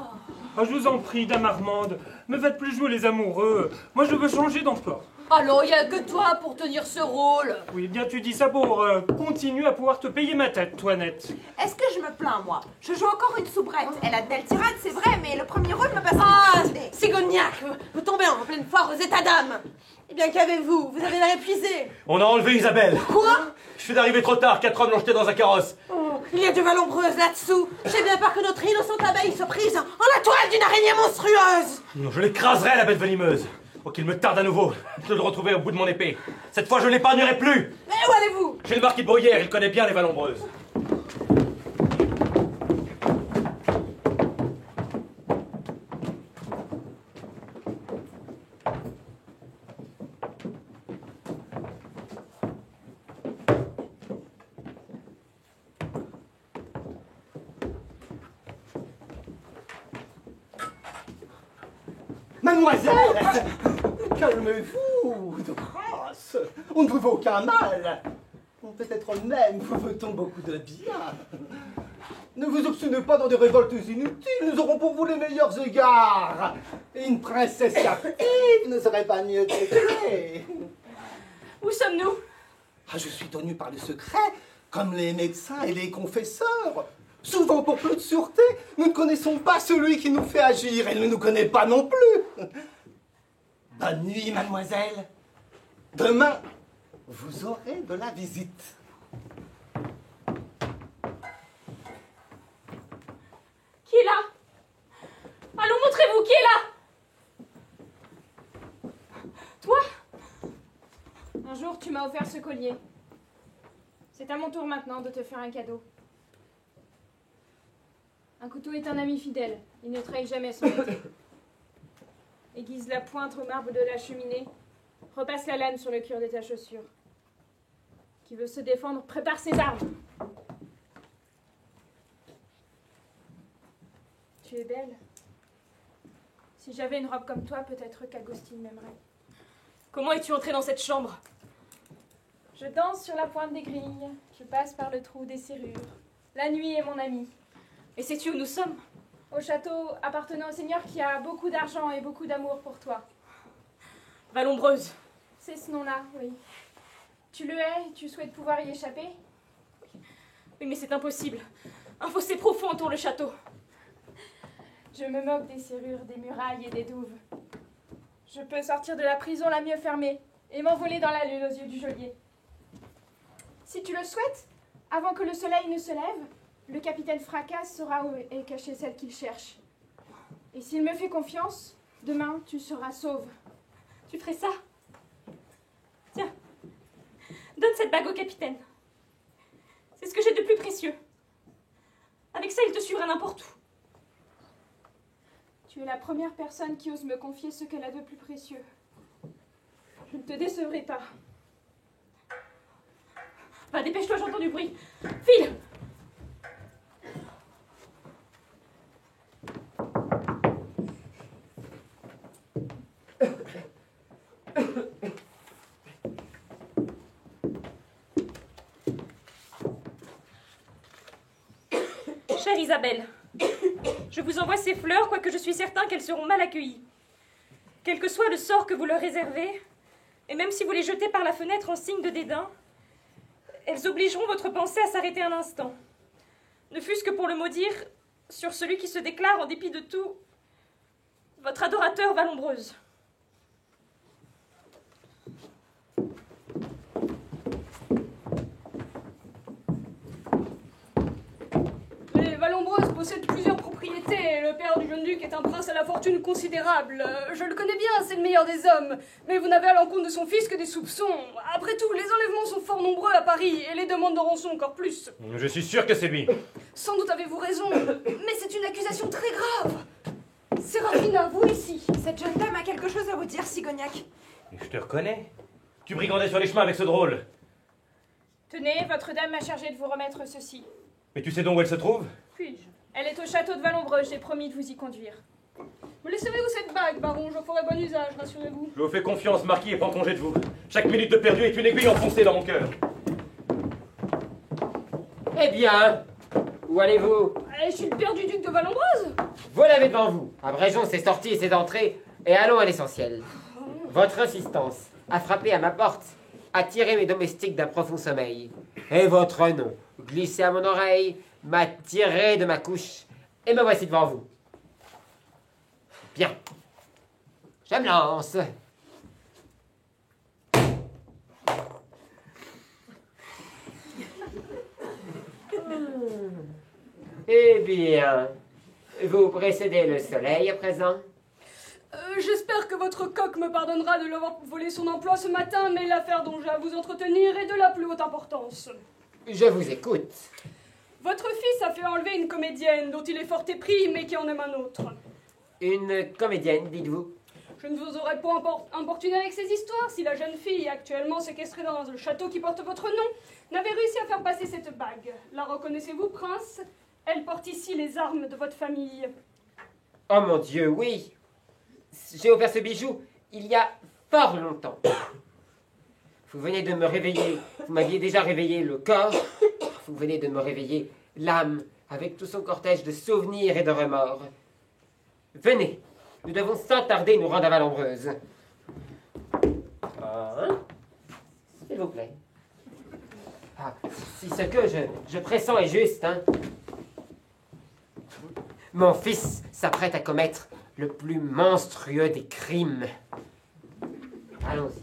Oh, je vous en prie, dame Armande, ne faites plus jouer les amoureux. Moi, je veux changer d'emploi. Alors, il n'y a que toi pour tenir ce rôle. Oui, bien tu dis ça pour continuer à pouvoir te payer ma tête, Toinette. Est-ce que je me plains, moi? Je joue encore une soubrette. Elle a de belles tirades, c'est vrai, mais le premier rôle me passe Ah, à l'idée. Sigognac, vous tombez en pleine foire aux états d'âme. Eh bien, qu'avez-vous? Vous avez l'air épuisé. On a enlevé Isabelle. Quoi? Je suis arrivé trop tard, 4 hommes l'ont jeté dans un carrosse. Oh, il y a du valombreuses là-dessous. J'ai bien peur que notre innocente abeille se prise en la toile d'une araignée monstrueuse. Non, je l'écraserai, la bête venimeuse. Oh, qu'il me tarde à nouveau de le retrouver au bout de mon épée. Cette fois, je ne l'épargnerai plus. Mais où allez-vous? J'ai le marquis de Bruyère, il connaît bien les valombreuses. Mademoiselle, calmez-vous, de grâce. On ne vous veut aucun mal. Peut-être même vous veut-on beaucoup de bien. Ne vous obstinez pas dans des révoltes inutiles. Nous aurons pour vous les meilleurs égards. Et une princesse captive ne serait pas mieux traitée. Où sommes-nous? Ah, je suis tenu par le secret, comme les médecins et les confesseurs. Souvent, pour peu de sûreté, nous ne connaissons pas celui qui nous fait agir. Elle ne nous connaît pas non plus. Bonne nuit, mademoiselle. Demain, vous aurez de la visite. Qui est là? Allons, montrez-vous, qui est là? Toi? Un jour, tu m'as offert ce collier. C'est à mon tour maintenant de te faire un cadeau. Un couteau est un ami fidèle, il ne trahit jamais son métier. Aiguise la pointe au marbre de la cheminée, repasse la lame sur le cuir de ta chaussure. Qui veut se défendre, prépare ses armes. Tu es belle. Si j'avais une robe comme toi, peut-être qu'Agostine m'aimerait. Comment es-tu entrée dans cette chambre? Je danse sur la pointe des grilles, je passe par le trou des serrures. La nuit est mon amie. Et sais-tu où nous sommes? Au château appartenant au seigneur qui a beaucoup d'argent et beaucoup d'amour pour toi. Valombreuse. C'est ce nom-là, oui. Tu le hais et tu souhaites pouvoir y échapper? Oui, mais c'est impossible. Un fossé profond entoure le château. Je me moque des serrures, des murailles et des douves. Je peux sortir de la prison la mieux fermée et m'envoler dans la lune aux yeux du geôlier. Si tu le souhaites, avant que le soleil ne se lève, le capitaine Fracas saura où est cachée celle qu'il cherche. Et s'il me fait confiance, demain tu seras sauve. Tu ferais ça? Tiens, donne cette bague au capitaine. C'est ce que j'ai de plus précieux. Avec ça, il te suivra n'importe où. Tu es la première personne qui ose me confier ce qu'elle a de plus précieux. Je ne te décevrai pas. Va, dépêche-toi, j'entends du bruit. File! Chère Isabelle, je vous envoie ces fleurs, quoique je suis certain qu'elles seront mal accueillies. Quel que soit le sort que vous leur réservez, et même si vous les jetez par la fenêtre en signe de dédain, elles obligeront votre pensée à s'arrêter un instant. Ne fût-ce que pour le maudire sur celui qui se déclare, en dépit de tout, votre adorateur Vallombreuse. Les Vallombreuse possèdent plusieurs propriétés. Le père du jeune duc est un prince à la fortune considérable. Je le connais bien, c'est le meilleur des hommes. Mais vous n'avez à l'encontre de son fils que des soupçons. Après tout, les enlèvements sont fort nombreux à Paris, et les demandes de rançon encore plus. Je suis sûr que c'est lui. Sans doute avez-vous raison, mais c'est une accusation très grave. Séraphina, vous ici. Cette jeune dame a quelque chose à vous dire, Sigognac. Je te reconnais. Tu brigandais sur les chemins avec ce drôle. Tenez, votre dame m'a chargé de vous remettre ceci. Mais tu sais donc où elle se trouve? Puis-je? Elle est au château de Vallombreuse, j'ai promis de vous y conduire. Me laisserez-vous cette bague, baron? J'en ferai bon usage, rassurez-vous. Je vous fais confiance, marquis, et prends congé de vous. Chaque minute de perdu est une aiguille enfoncée dans mon cœur. Eh bien, où allez-vous? Je suis le père du duc de Vallombreuse. Vous l'avez devant vous. Abrégeons ses sorties et ses entrées, et allons à l'essentiel. Votre insistance a frappé à ma porte, a tiré mes domestiques d'un profond sommeil. Et votre nom, glissé à mon oreille, m'a tiré de ma couche, et me voici devant vous. Bien. Je me lance. Eh bien, vous précédez le soleil à présent? J'espère que votre coq me pardonnera de lui avoir volé son emploi ce matin, mais l'affaire dont j'ai à vous entretenir est de la plus haute importance. Je vous écoute. Votre fils a fait enlever une comédienne dont il est fort épris, mais qui en aime un autre. Une comédienne, dites-vous? Je ne vous aurais pas importuné avec ces histoires si la jeune fille, actuellement séquestrée dans le château qui porte votre nom, n'avait réussi à faire passer cette bague. La reconnaissez-vous, prince? Elle porte ici les armes de votre famille. Oh mon Dieu, oui. J'ai offert ce bijou il y a fort longtemps. Vous venez de me réveiller, vous m'aviez déjà réveillé le corps, vous venez de me réveiller l'âme avec tout son cortège de souvenirs et de remords. Venez, nous devons sans tarder nous rendre à Vallombreuse. Hein? S'il vous plaît. Ah, si ce que je pressens est juste, hein. Mon fils s'apprête à commettre le plus monstrueux des crimes. Allons-y.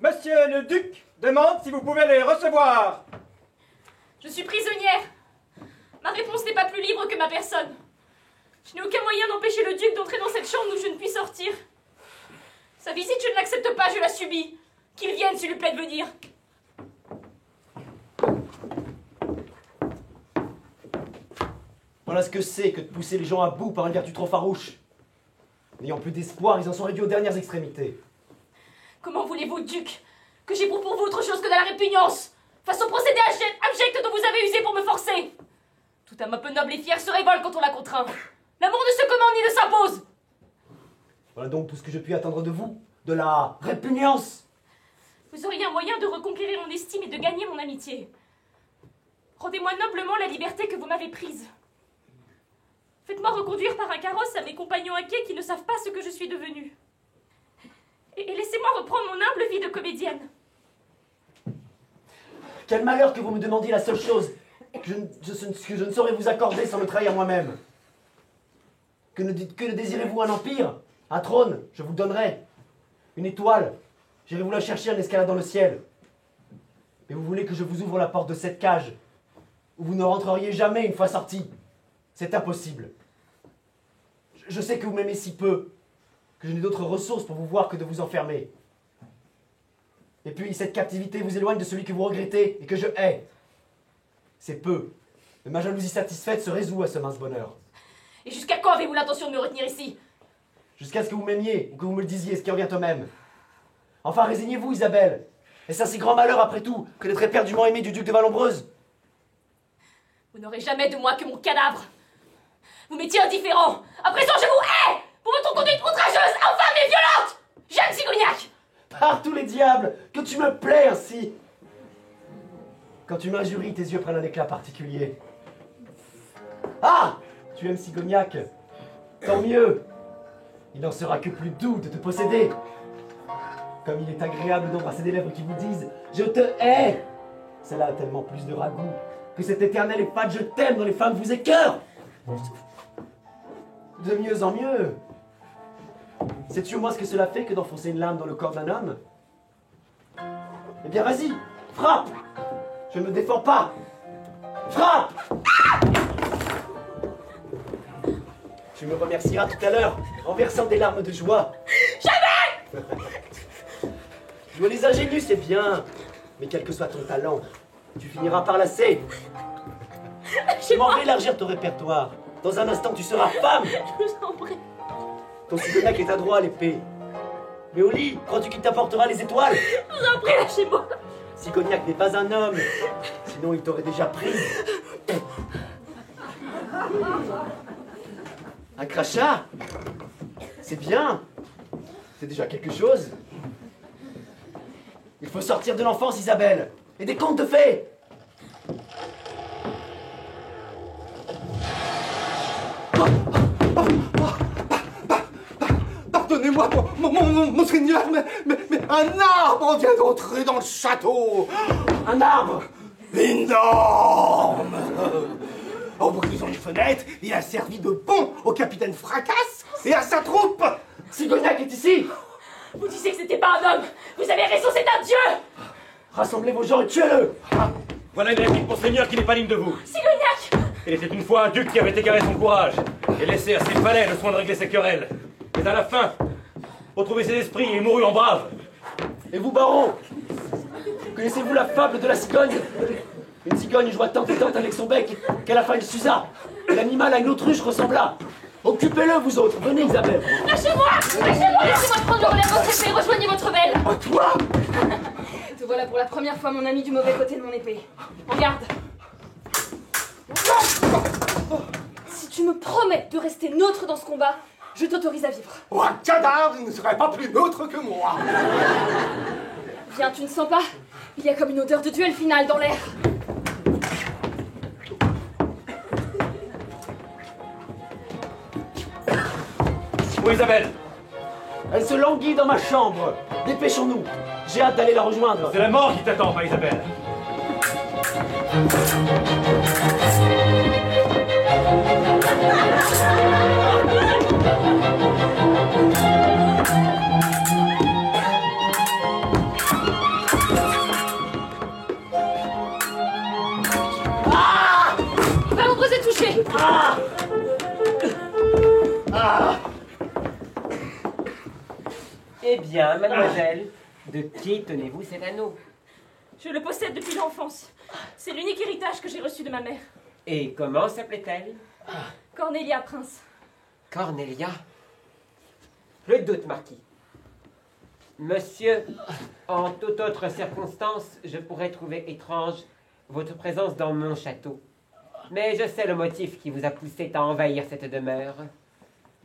Monsieur le duc demande si vous pouvez les recevoir. Je suis prisonnière. Ma réponse n'est pas plus libre que ma personne. Je n'ai aucun moyen d'empêcher le duc d'entrer dans cette chambre où je ne puis sortir. Sa visite, je ne l'accepte pas, je la subis. Qu'il vienne, s'il lui plaît de venir. Voilà ce que c'est que de pousser les gens à bout par une vertu trop farouche. N'ayant plus d'espoir, ils en sont réduits aux dernières extrémités. Comment voulez-vous, duc, que j'éprouve pour vous autre chose que de la répugnance face au procédé abject dont vous avez usé pour me forcer? Tout un peuple noble et fier se révolte quand on l'a contraint. L'amour ne se commande ni ne s'impose. Voilà donc tout ce que je puis attendre de vous. De la répugnance. Vous auriez un moyen de reconquérir mon estime et de gagner mon amitié. Rendez-moi noblement la liberté que vous m'avez prise. Faites-moi reconduire par un carrosse à mes compagnons inquiets qui ne savent pas ce que je suis devenue. Et laissez-moi reprendre mon humble vie de comédienne. Quel malheur que vous me demandiez la seule chose que je ne saurais vous accorder sans me trahir moi-même. Que ne désirez-vous un empire? Un trône, je vous le donnerai. Une étoile, j'irai vous la chercher en escaladant le ciel. Mais vous voulez que je vous ouvre la porte de cette cage, où vous ne rentreriez jamais une fois sortis. C'est impossible. Je sais que vous m'aimez si peu, que je n'ai d'autres ressources pour vous voir que de vous enfermer. Et puis, cette captivité vous éloigne de celui que vous regrettez et que je hais. C'est peu, mais ma jalousie satisfaite se résout à ce mince bonheur. Et jusqu'à quand avez-vous l'intention de me retenir ici? Jusqu'à ce que vous m'aimiez, ou que vous me le disiez, ce qui revient au même. Enfin, résignez-vous, Isabelle. Est-ce un si grand malheur, après tout, que d'être éperdument aimé du duc de Vallombreuse? Vous n'aurez jamais de moi que mon cadavre. Vous m'étiez indifférent. À présent, je vous hais pour votre conduite outrageuse, infâme et violente. Jeune Cigognac. Par tous les diables, que tu me plais ainsi! Quand tu m'injuries, tes yeux prennent un éclat particulier. Ah! Tu aimes Cigognac? Tant mieux! Il n'en sera que plus doux de te posséder. Comme il est agréable d'embrasser des lèvres qui vous disent « Je te hais !» Cela a tellement plus de ragoût que cet éternel et fade « Je t'aime » dont les femmes vous écœurent. De mieux en mieux. Sais-tu au moins ce que cela fait que d'enfoncer une lame dans le corps d'un homme? Eh bien vas-y, frappe! Je ne me défends pas! Frappe! Tu me remercieras tout à l'heure en versant des larmes de joie. Jamais! Jouer les ingénus, c'est bien. Mais quel que soit ton talent, tu finiras par lasser. Je m'en vais élargir ton répertoire. Dans un instant, tu seras femme. Je vous en prie. Ton Cigognac est adroit à l'épée. Mais au lit, crois-tu qu'il t'apportera les étoiles? Je vous en prie, lâchez-moi. Cigognac n'est pas un homme. Sinon, il t'aurait déjà pris. Un crachat? C'est bien. C'est déjà quelque chose. Il faut sortir de l'enfance, Isabelle. Et des contes de fées. Pardonnez-moi, monseigneur, mais un arbre vient d'entrer dans le château. Un arbre énorme. En brisant une fenêtre, il a servi de pont au capitaine Fracasse et à sa troupe. Cigognac est ici. Vous disiez que c'était pas un homme. Vous avez raison, c'est un dieu. Rassemblez vos gens et tuez-le. Voilà une réplique pour seigneur qui n'est pas digne de vous. Cigognac. Il était une fois un duc qui avait égaré son courage et laissé à ses valets le soin de régler ses querelles. Mais à la fin, retrouvé ses esprits et mourut en brave. Et vous, baron, connaissez-vous la fable de la cigogne? Une cigogne joua tant et tant avec son bec qu'à la fin il s'usa. Et l'animal à une autruche ressembla. Occupez-le, vous autres. Venez, Isabelle. Lâchez-moi. Lâchez-moi. Laissez-moi prendre le relais de votre épée. Rejoignez votre belle. À toi. Te voilà pour la première fois, mon ami, du mauvais côté de mon épée. En garde. Si tu me promets de rester neutre dans ce combat, je t'autorise à vivre. Oh, un cadavre ne serait pas plus neutre que moi. Viens, tu ne sens pas? Il y a comme une odeur de duel final dans l'air. Où est Isabelle? Elle se languit dans ma chambre. Dépêchons-nous. J'ai hâte d'aller la rejoindre. C'est la mort qui t'attend, pas Isabelle. Ah! Va vous poser toucher. Ah! Ah! Eh bien, mademoiselle, de qui tenez-vous cet anneau? Je le possède depuis l'enfance. C'est l'unique héritage que j'ai reçu de ma mère. Et comment s'appelait-elle? Cornelia Prince. Cornelia? Je doute, marquis. Monsieur, en toute autre circonstance, je pourrais trouver étrange votre présence dans mon château. Mais je sais le motif qui vous a poussé à envahir cette demeure.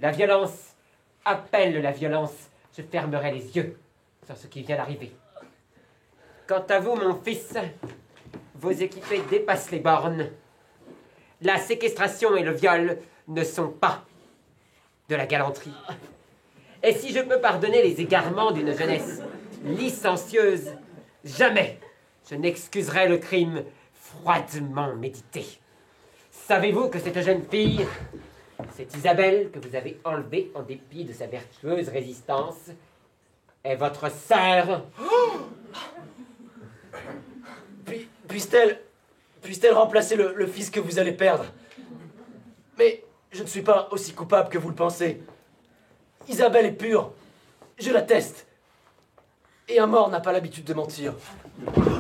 La violence appelle la violence. Je fermerai les yeux sur ce qui vient d'arriver. Quant à vous, mon fils, vos équipés dépassent les bornes. La séquestration et le viol ne sont pas de la galanterie. Et si je peux pardonner les égarements d'une jeunesse licencieuse, jamais je n'excuserai le crime froidement médité. Savez-vous que cette jeune fille, cette Isabelle que vous avez enlevée en dépit de sa vertueuse résistance, est votre sœur? Puisse-t-elle remplacer le fils que vous allez perdre? Mais je ne suis pas aussi coupable que vous le pensez. Isabelle est pure, je l'atteste. Et un mort n'a pas l'habitude de mentir.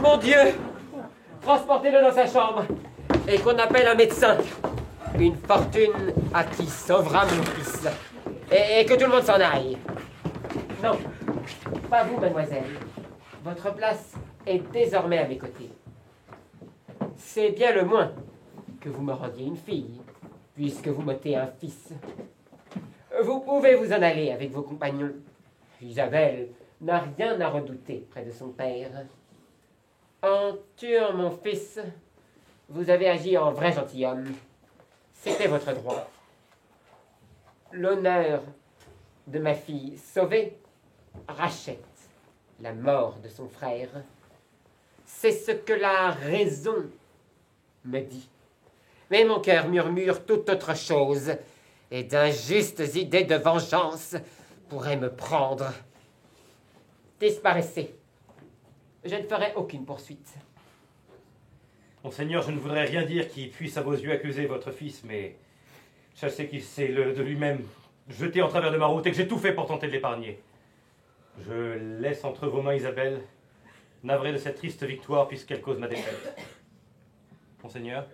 Mon Dieu! Transportez-le dans sa chambre et qu'on appelle un médecin. Une fortune à qui sauvera mon fils. Et que tout le monde s'en aille. Non, pas vous, mademoiselle. Votre place est désormais à mes côtés. C'est bien le moins que vous me rendiez une fille. puisque vous m'ôtez un fils. Vous pouvez vous en aller avec vos compagnons. Isabelle n'a rien à redouter près de son père. En tuant mon fils, vous avez agi en vrai gentilhomme. C'était votre droit. L'honneur de ma fille sauvée rachète la mort de son frère. C'est ce que la raison me dit. Mais mon cœur murmure toute autre chose, et d'injustes idées de vengeance pourraient me prendre. Disparaissez. Je ne ferai aucune poursuite. Monseigneur, je ne voudrais rien dire qui puisse à vos yeux accuser votre fils, mais sachez qu'il s'est de lui-même jeté en travers de ma route et que j'ai tout fait pour tenter de l'épargner. Je laisse entre vos mains Isabelle, navrée de cette triste victoire puisqu'elle cause ma défaite. Monseigneur.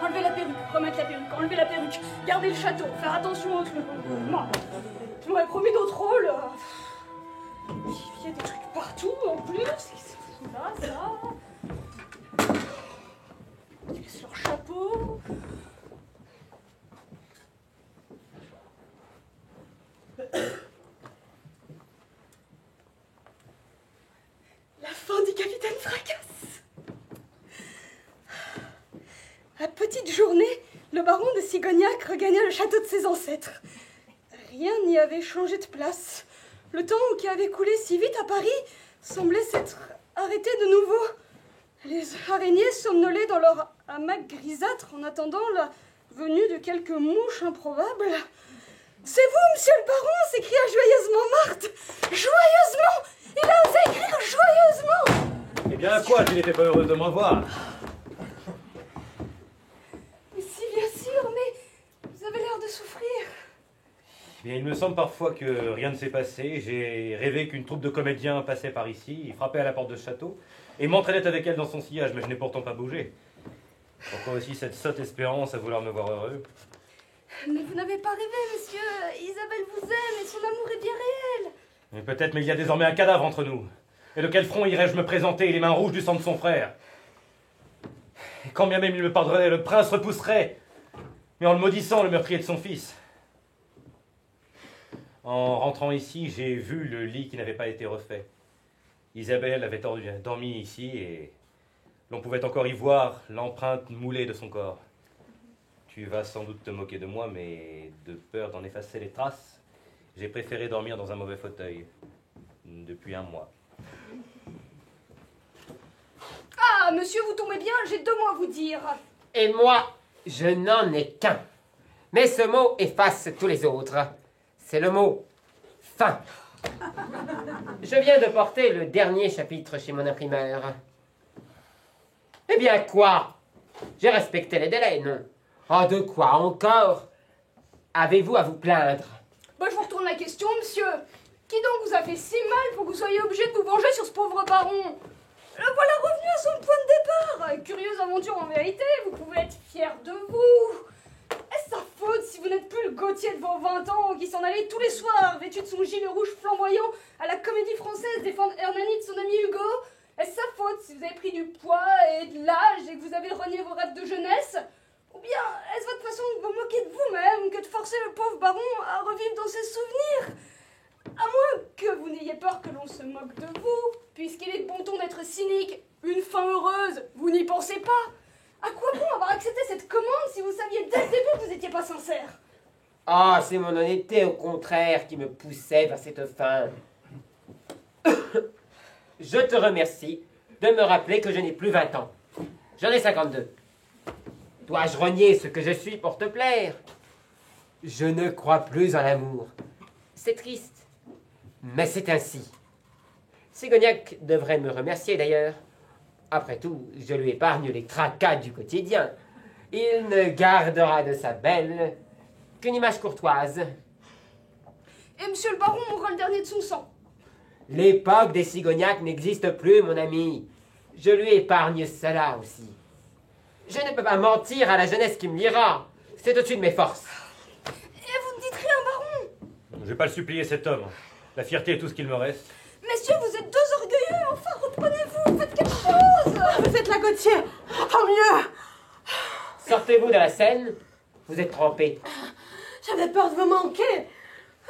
Enlevez la perruque, remettre la perruque, enlever la perruque, garder le château, faire attention au truc. Tu m'avais promis d'autres rôles. Il y a des trucs partout en plus. Qu'est-ce que c'est là, ça? Ils laissent leur chapeau. La fin du capitaine Fracasse. À petite journée, le baron de Sigognac regagna le château de ses ancêtres. Rien n'y avait changé de place. Le temps qui avait coulé si vite à Paris semblait s'être arrêté de nouveau. Les araignées somnolaient dans leur hamac grisâtre en attendant la venue de quelques mouches improbables. « C'est vous, monsieur le baron !» s'écria joyeusement Marthe. « Joyeusement ! Il a osé écrire joyeusement !» Eh bien, quoi, tu n'étais pas heureuse de me revoir? Mais si, bien sûr, mais vous avez l'air de souffrir. Eh bien, il me semble parfois que rien ne s'est passé. J'ai rêvé qu'une troupe de comédiens passait par ici, ils frappaient à la porte de ce château, et m'entraînaient avec elle dans son sillage, mais je n'ai pourtant pas bougé. Pourquoi aussi cette sotte espérance à vouloir me voir heureux? Mais vous n'avez pas rêvé, monsieur. Isabelle vous aime et son amour est bien réel. Mais peut-être, mais il y a désormais un cadavre entre nous. Et de quel front irais-je me présenter, les mains rouges du sang de son frère? Et quand bien même il me pardonnerait, le prince repousserait, mais en le maudissant, le meurtrier de son fils. En rentrant ici, j'ai vu le lit qui n'avait pas été refait. Isabelle avait dormi ici et l'on pouvait encore y voir l'empreinte moulée de son corps. Tu vas sans doute te moquer de moi, mais de peur d'en effacer les traces, j'ai préféré dormir dans un mauvais fauteuil. Depuis un mois. Ah, monsieur, vous tombez bien, j'ai 2 mots à vous dire. Et moi, je n'en ai qu'un. Mais ce mot efface tous les autres. C'est le mot « fin ». Je viens de porter le dernier chapitre chez mon imprimeur. Eh bien, quoi? J'ai respecté les délais, non? Oh, de quoi encore avez-vous à vous plaindre? Bah, je vous retourne la question, monsieur. Qui donc vous a fait si mal pour que vous soyez obligé de vous venger sur ce pauvre baron? Le voilà revenu à son point de départ. Curieuse aventure en vérité, vous pouvez être fier de vous. Est-ce sa faute si vous n'êtes plus le Gauthier de vos 20 ans qui s'en allait tous les soirs, vêtu de son gilet rouge flamboyant, à la Comédie Française défendre Hernani de son ami Hugo? Est-ce sa faute si vous avez pris du poids et de l'âge et que vous avez renié vos rêves de jeunesse? Ou bien est-ce votre façon de vous moquer de vous-même que de forcer le pauvre baron à revivre dans ses souvenirs? À moins que vous n'ayez peur que l'on se moque de vous, puisqu'il est de bon ton d'être cynique. Une fin heureuse, vous n'y pensez pas? À quoi bon avoir accepté cette commande si vous saviez dès le début que vous n'étiez pas sincère? Ah, c'est mon honnêteté, au contraire, qui me poussait vers cette fin. Je te remercie de me rappeler que je n'ai plus 20 ans. J'en ai 52. Dois-je renier ce que je suis pour te plaire? Je ne crois plus en l'amour. C'est triste, mais c'est ainsi. Sigognac devrait me remercier d'ailleurs. Après tout, je lui épargne les tracas du quotidien. Il ne gardera de sa belle qu'une image courtoise. Et monsieur le baron mourra le dernier de son sang. L'époque des Sigognac n'existe plus, mon ami. Je lui épargne cela aussi. Je ne peux pas mentir à la jeunesse qui me lira. C'est au-dessus de mes forces. Et vous ne dites rien, baron? Je vais pas le supplier, cet homme. La fierté est tout ce qu'il me reste. Messieurs, vous êtes deux orgueilleux. Enfin, reprenez-vous, faites quelque chose. Vous êtes la Gauthier. Tant mieux. Sortez-vous de la scène. Vous êtes trempés. J'avais peur de vous manquer.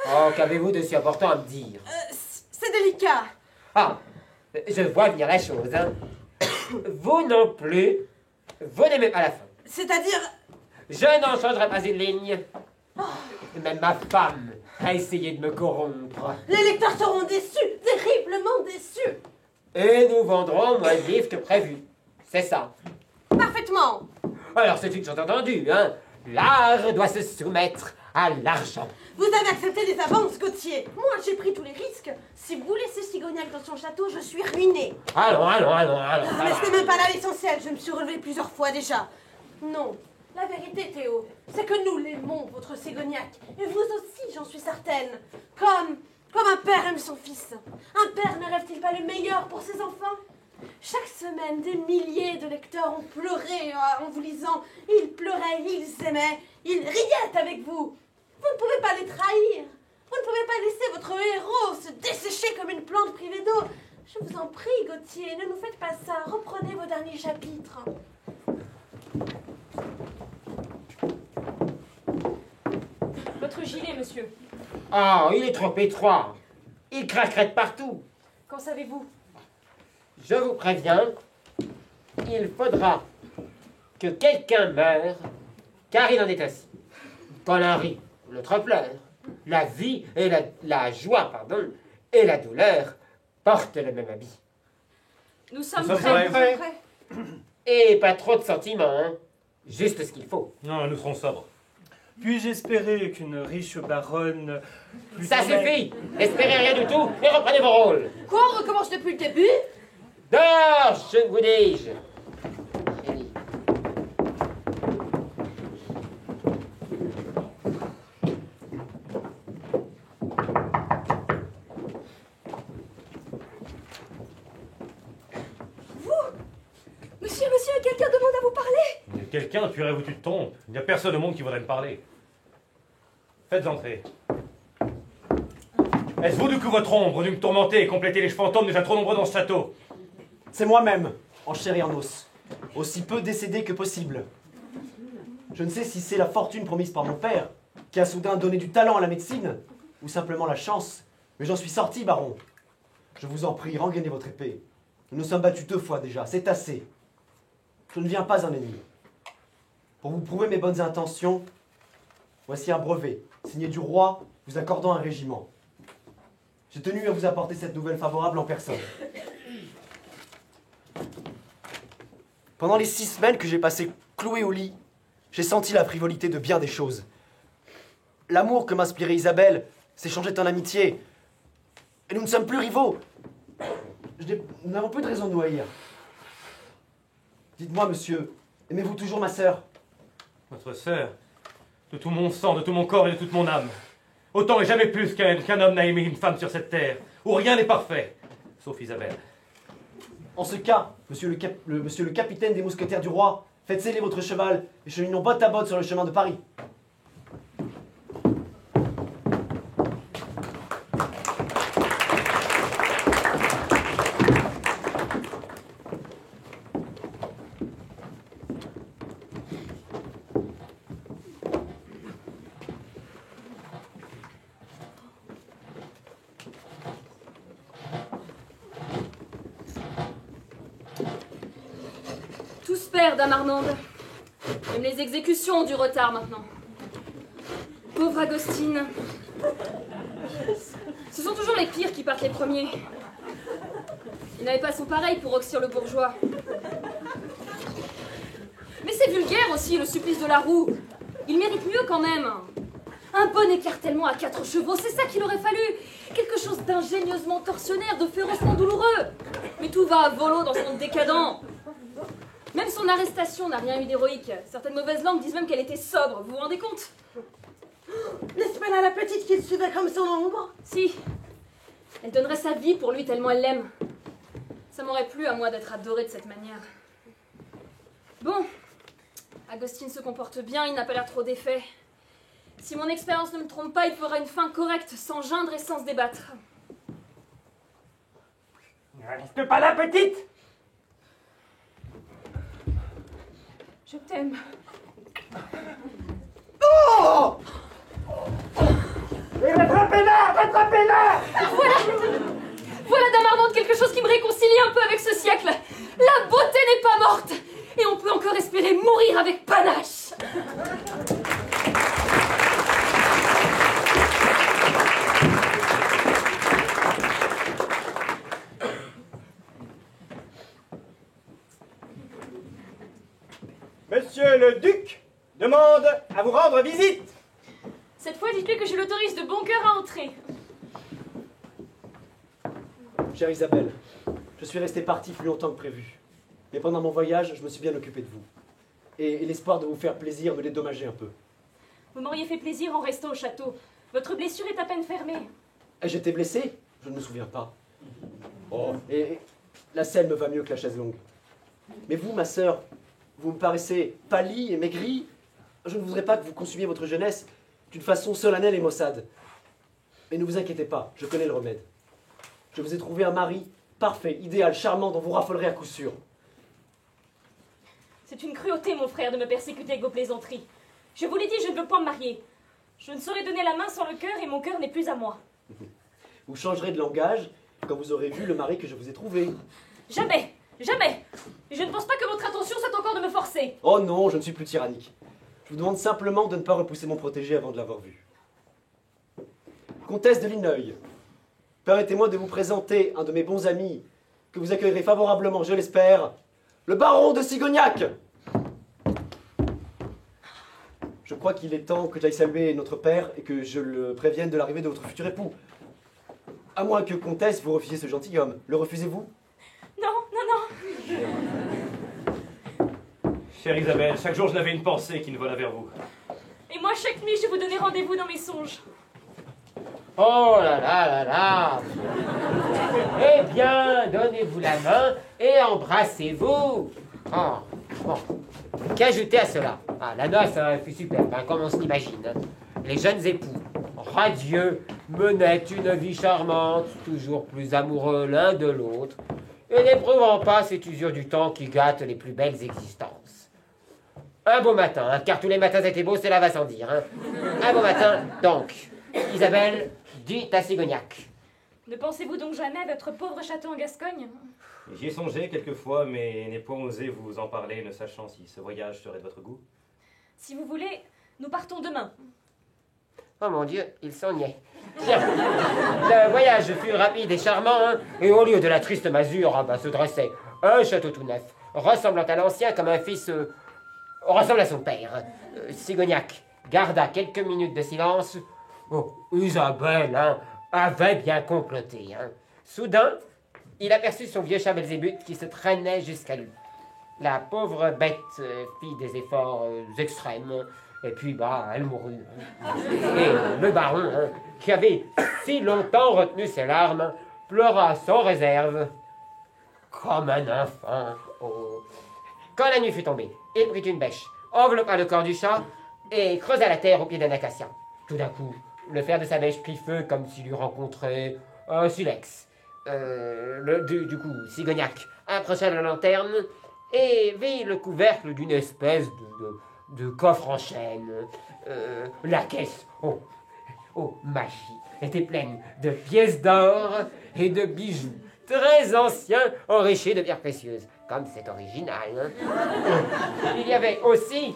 Oh, qu'avez-vous de si important à me dire? C'est délicat. Ah, je vois venir la chose, hein. Vous non plus, vous n'aimez pas la fin. C'est-à-dire... Je n'en changerai pas une ligne. Même ma femme a essayé de me corrompre. Les lecteurs seront déçus, terriblement déçus. Et nous vendrons moins de livres que prévu. C'est ça. Parfaitement. Alors c'est une chose entendue, hein. L'art doit se soumettre à l'argent. Vous avez accepté des avances, Gauthier. Moi, j'ai pris tous les risques. Si vous laissez Sigognac dans son château, je suis ruinée. Allons. Mais ce n'est même pas là l'essentiel. Je me suis relevée plusieurs fois déjà. Non. La vérité, Théo, c'est que nous l'aimons, votre Sigognac. Et vous aussi, j'en suis certaine. Comme un père aime son fils. Un père ne rêve-t-il pas le meilleur pour ses enfants? Chaque semaine, des milliers de lecteurs ont pleuré en vous lisant. Ils pleuraient, ils s'aimaient, ils riaient avec vous. Vous ne pouvez pas les trahir. Vous ne pouvez pas laisser votre héros se dessécher comme une plante privée d'eau. Je vous en prie, Gauthier, ne nous faites pas ça. Reprenez vos derniers chapitres. Votre gilet, monsieur. Ah, il est trop étroit. Il craquerait de partout. Qu'en savez-vous? Je vous préviens, il faudra que quelqu'un meure, car il en est ainsi. Quand l'un rit, l'autre pleure. La vie et la joie, et la douleur portent le même habit. Nous sommes prêts. Et pas trop de sentiments, hein. Juste ce qu'il faut. Non, nous serons sobres. Puis-je espérer qu'une riche baronne... Ça suffit. N'espérez rien du tout et reprenez vos rôles. Quoi, on recommence depuis le début? Dehors, je vous dis-je. Monsieur, quelqu'un demande à vous parler. Quelqu'un, Purée, tu te trompes. Il n'y a personne au monde qui voudrait me parler. Faites entrer. Est-ce vous, du coup, votre ombre, venue me tourmenter et compléter les fantômes déjà trop nombreux dans ce château? C'est moi-même, en chair et en os, aussi peu décédé que possible. Je ne sais si c'est la fortune promise par mon père, qui a soudain donné du talent à la médecine, ou simplement la chance, mais j'en suis sorti, baron. Je vous en prie, rengainez votre épée. Nous nous sommes battus 2 fois déjà, c'est assez. Je ne viens pas un ennemi. Pour vous prouver mes bonnes intentions, voici un brevet, signé du roi, vous accordant un régiment. J'ai tenu à vous apporter cette nouvelle favorable en personne. Pendant les 6 semaines que j'ai passées cloué au lit, j'ai senti la frivolité de bien des choses. L'amour que m'inspirait Isabelle s'est changé en amitié. Et nous ne sommes plus rivaux. Nous n'avons plus de raison de nous haïr. Dites-moi, monsieur, aimez-vous toujours ma sœur? Votre sœur, de tout mon sang, de tout mon corps et de toute mon âme. Autant et jamais plus qu'un homme n'a aimé une femme sur cette terre, où rien n'est parfait, sauf Isabelle. En ce cas, monsieur le capitaine des mousquetaires du roi, faites sceller votre cheval et cheminons botte à botte sur le chemin de Paris. Dame Armande. Même les exécutions ont du retard maintenant. Pauvre Agostine. Ce sont toujours les pires qui partent les premiers. Il n'avait pas son pareil pour Oxyre le bourgeois. Mais c'est vulgaire aussi, le supplice de la roue. Il mérite mieux quand même. Un bon écartèlement à 4 chevaux, c'est ça qu'il aurait fallu. Quelque chose d'ingénieusement tortionnaire, de férocement douloureux. Mais tout va à volo dans ce monde décadent. Même son arrestation n'a rien eu d'héroïque. Certaines mauvaises langues disent même qu'elle était sobre, vous vous rendez compte? N'est-ce pas là la petite qui le suivait comme son ombre? Si. Elle donnerait sa vie pour lui tellement elle l'aime. Ça m'aurait plu à moi d'être adorée de cette manière. Bon, Agostine se comporte bien, il n'a pas l'air trop défait. Si mon expérience ne me trompe pas, il fera une fin correcte, sans geindre et sans se débattre. Ne reste pas la petite! Je t'aime. Oh! Et rattrapez-la! Rattrapez-la! Voilà, Dame Armande, quelque chose qui me réconcilie un peu avec ce siècle. La beauté n'est pas morte, et on peut encore espérer mourir avec panache. Monsieur le duc demande à vous rendre visite. Cette fois, dites-lui que je l'autorise de bon cœur à entrer. Chère Isabelle, je suis resté parti plus longtemps que prévu. Mais pendant mon voyage, je me suis bien occupé de vous. Et l'espoir de vous faire plaisir me dédommageait un peu. Vous m'auriez fait plaisir en restant au château. Votre blessure est à peine fermée. Et j'étais blessé? Je ne me souviens pas. Oh, et la selle me va mieux que la chaise longue. Mais vous, ma sœur, vous me paraissez pâlie et maigrie. Je ne voudrais pas que vous consumiez votre jeunesse d'une façon solennelle et maussade. Mais ne vous inquiétez pas, je connais le remède. Je vous ai trouvé un mari parfait, idéal, charmant, dont vous raffolerez à coup sûr. C'est une cruauté, mon frère, de me persécuter avec vos plaisanteries. Je vous l'ai dit, je ne veux pas me marier. Je ne saurais donner la main sans le cœur et mon cœur n'est plus à moi. Vous changerez de langage quand vous aurez vu le mari que je vous ai trouvé. Jamais, jamais. Je ne pense pas que votre intention soit encore de me forcer. Oh non, je ne suis plus tyrannique. Je vous demande simplement de ne pas repousser mon protégé avant de l'avoir vu. Comtesse de Lineuil, permettez-moi de vous présenter un de mes bons amis, que vous accueillerez favorablement, je l'espère, le baron de Sigognac. Je crois qu'il est temps que j'aille saluer notre père et que je le prévienne de l'arrivée de votre futur époux. À moins que, comtesse, vous refusiez ce gentilhomme. Le refusez-vous? Non, non, non. Chère Isabelle, chaque jour je n'avais une pensée qui me vola vers vous. Et moi, chaque nuit, je vous donnais rendez-vous dans mes songes. Oh là là là là! Eh bien, donnez-vous la main et embrassez-vous! Oh, bon. Qu'ajouter à cela? Ah, la noce fut superbe, hein, comme on se l'imagine. Les jeunes époux, radieux, menaient une vie charmante, toujours plus amoureux l'un de l'autre, et n'éprouvant pas cette usure du temps qui gâte les plus belles existences. Un beau matin, hein, car tous les matins étaient beaux, cela va sans dire. Hein. Un beau matin, donc, Isabelle dit à Sigognac. Ne pensez-vous donc jamais à votre pauvre château en Gascogne? J'y ai songé quelquefois, mais n'ai point osé vous en parler, ne sachant si ce voyage serait de votre goût. Si vous voulez, nous partons demain. Oh mon Dieu, il s'ennuyait. Tiens, le voyage fut rapide et charmant, hein, et au lieu de la triste masure, se dressait un château tout neuf, ressemblant à l'ancien comme un fils ressemble à son père. Sigognac garda quelques minutes de silence. Oh, Isabelle, hein, avait bien comploté. Hein. Soudain, il aperçut son vieux chat Belzébuth qui se traînait jusqu'à lui. La pauvre bête fit des efforts extrêmes, et puis, elle mourut. Et le baron, hein, qui avait si longtemps retenu ses larmes, pleura sans réserve, comme un enfant. Oh. Quand la nuit fut tombée, il prit une bêche, enveloppa le corps du chat, et creusa la terre au pied d'un acacia. Tout d'un coup, le fer de sa bêche prit feu comme s'il eût rencontré un silex. Du coup, Sigognac approcha la lanterne et vit le couvercle d'une espèce de coffre en chêne. La caisse, oh magie, était pleine de pièces d'or et de bijoux très anciens enrichis de pierres précieuses. Comme c'est original. Hein. Il y avait aussi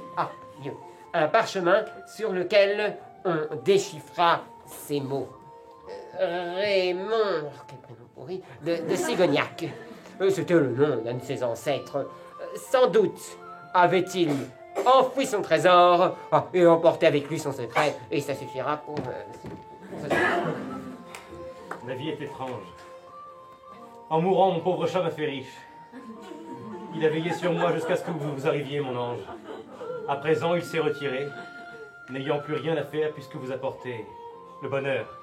un parchemin sur lequel on déchiffra ces mots. Raymond, quel prénom pourri, de Sigognac. C'était le nom d'un de ses ancêtres. Sans doute avait-il enfoui son trésor et emporté avec lui son secret, et ça suffira pour... La vie est étrange. En mourant, mon pauvre chat m'a fait riche. Il a veillé sur moi jusqu'à ce que vous arriviez, mon ange. À présent, il s'est retiré, n'ayant plus rien à faire puisque vous apportez le bonheur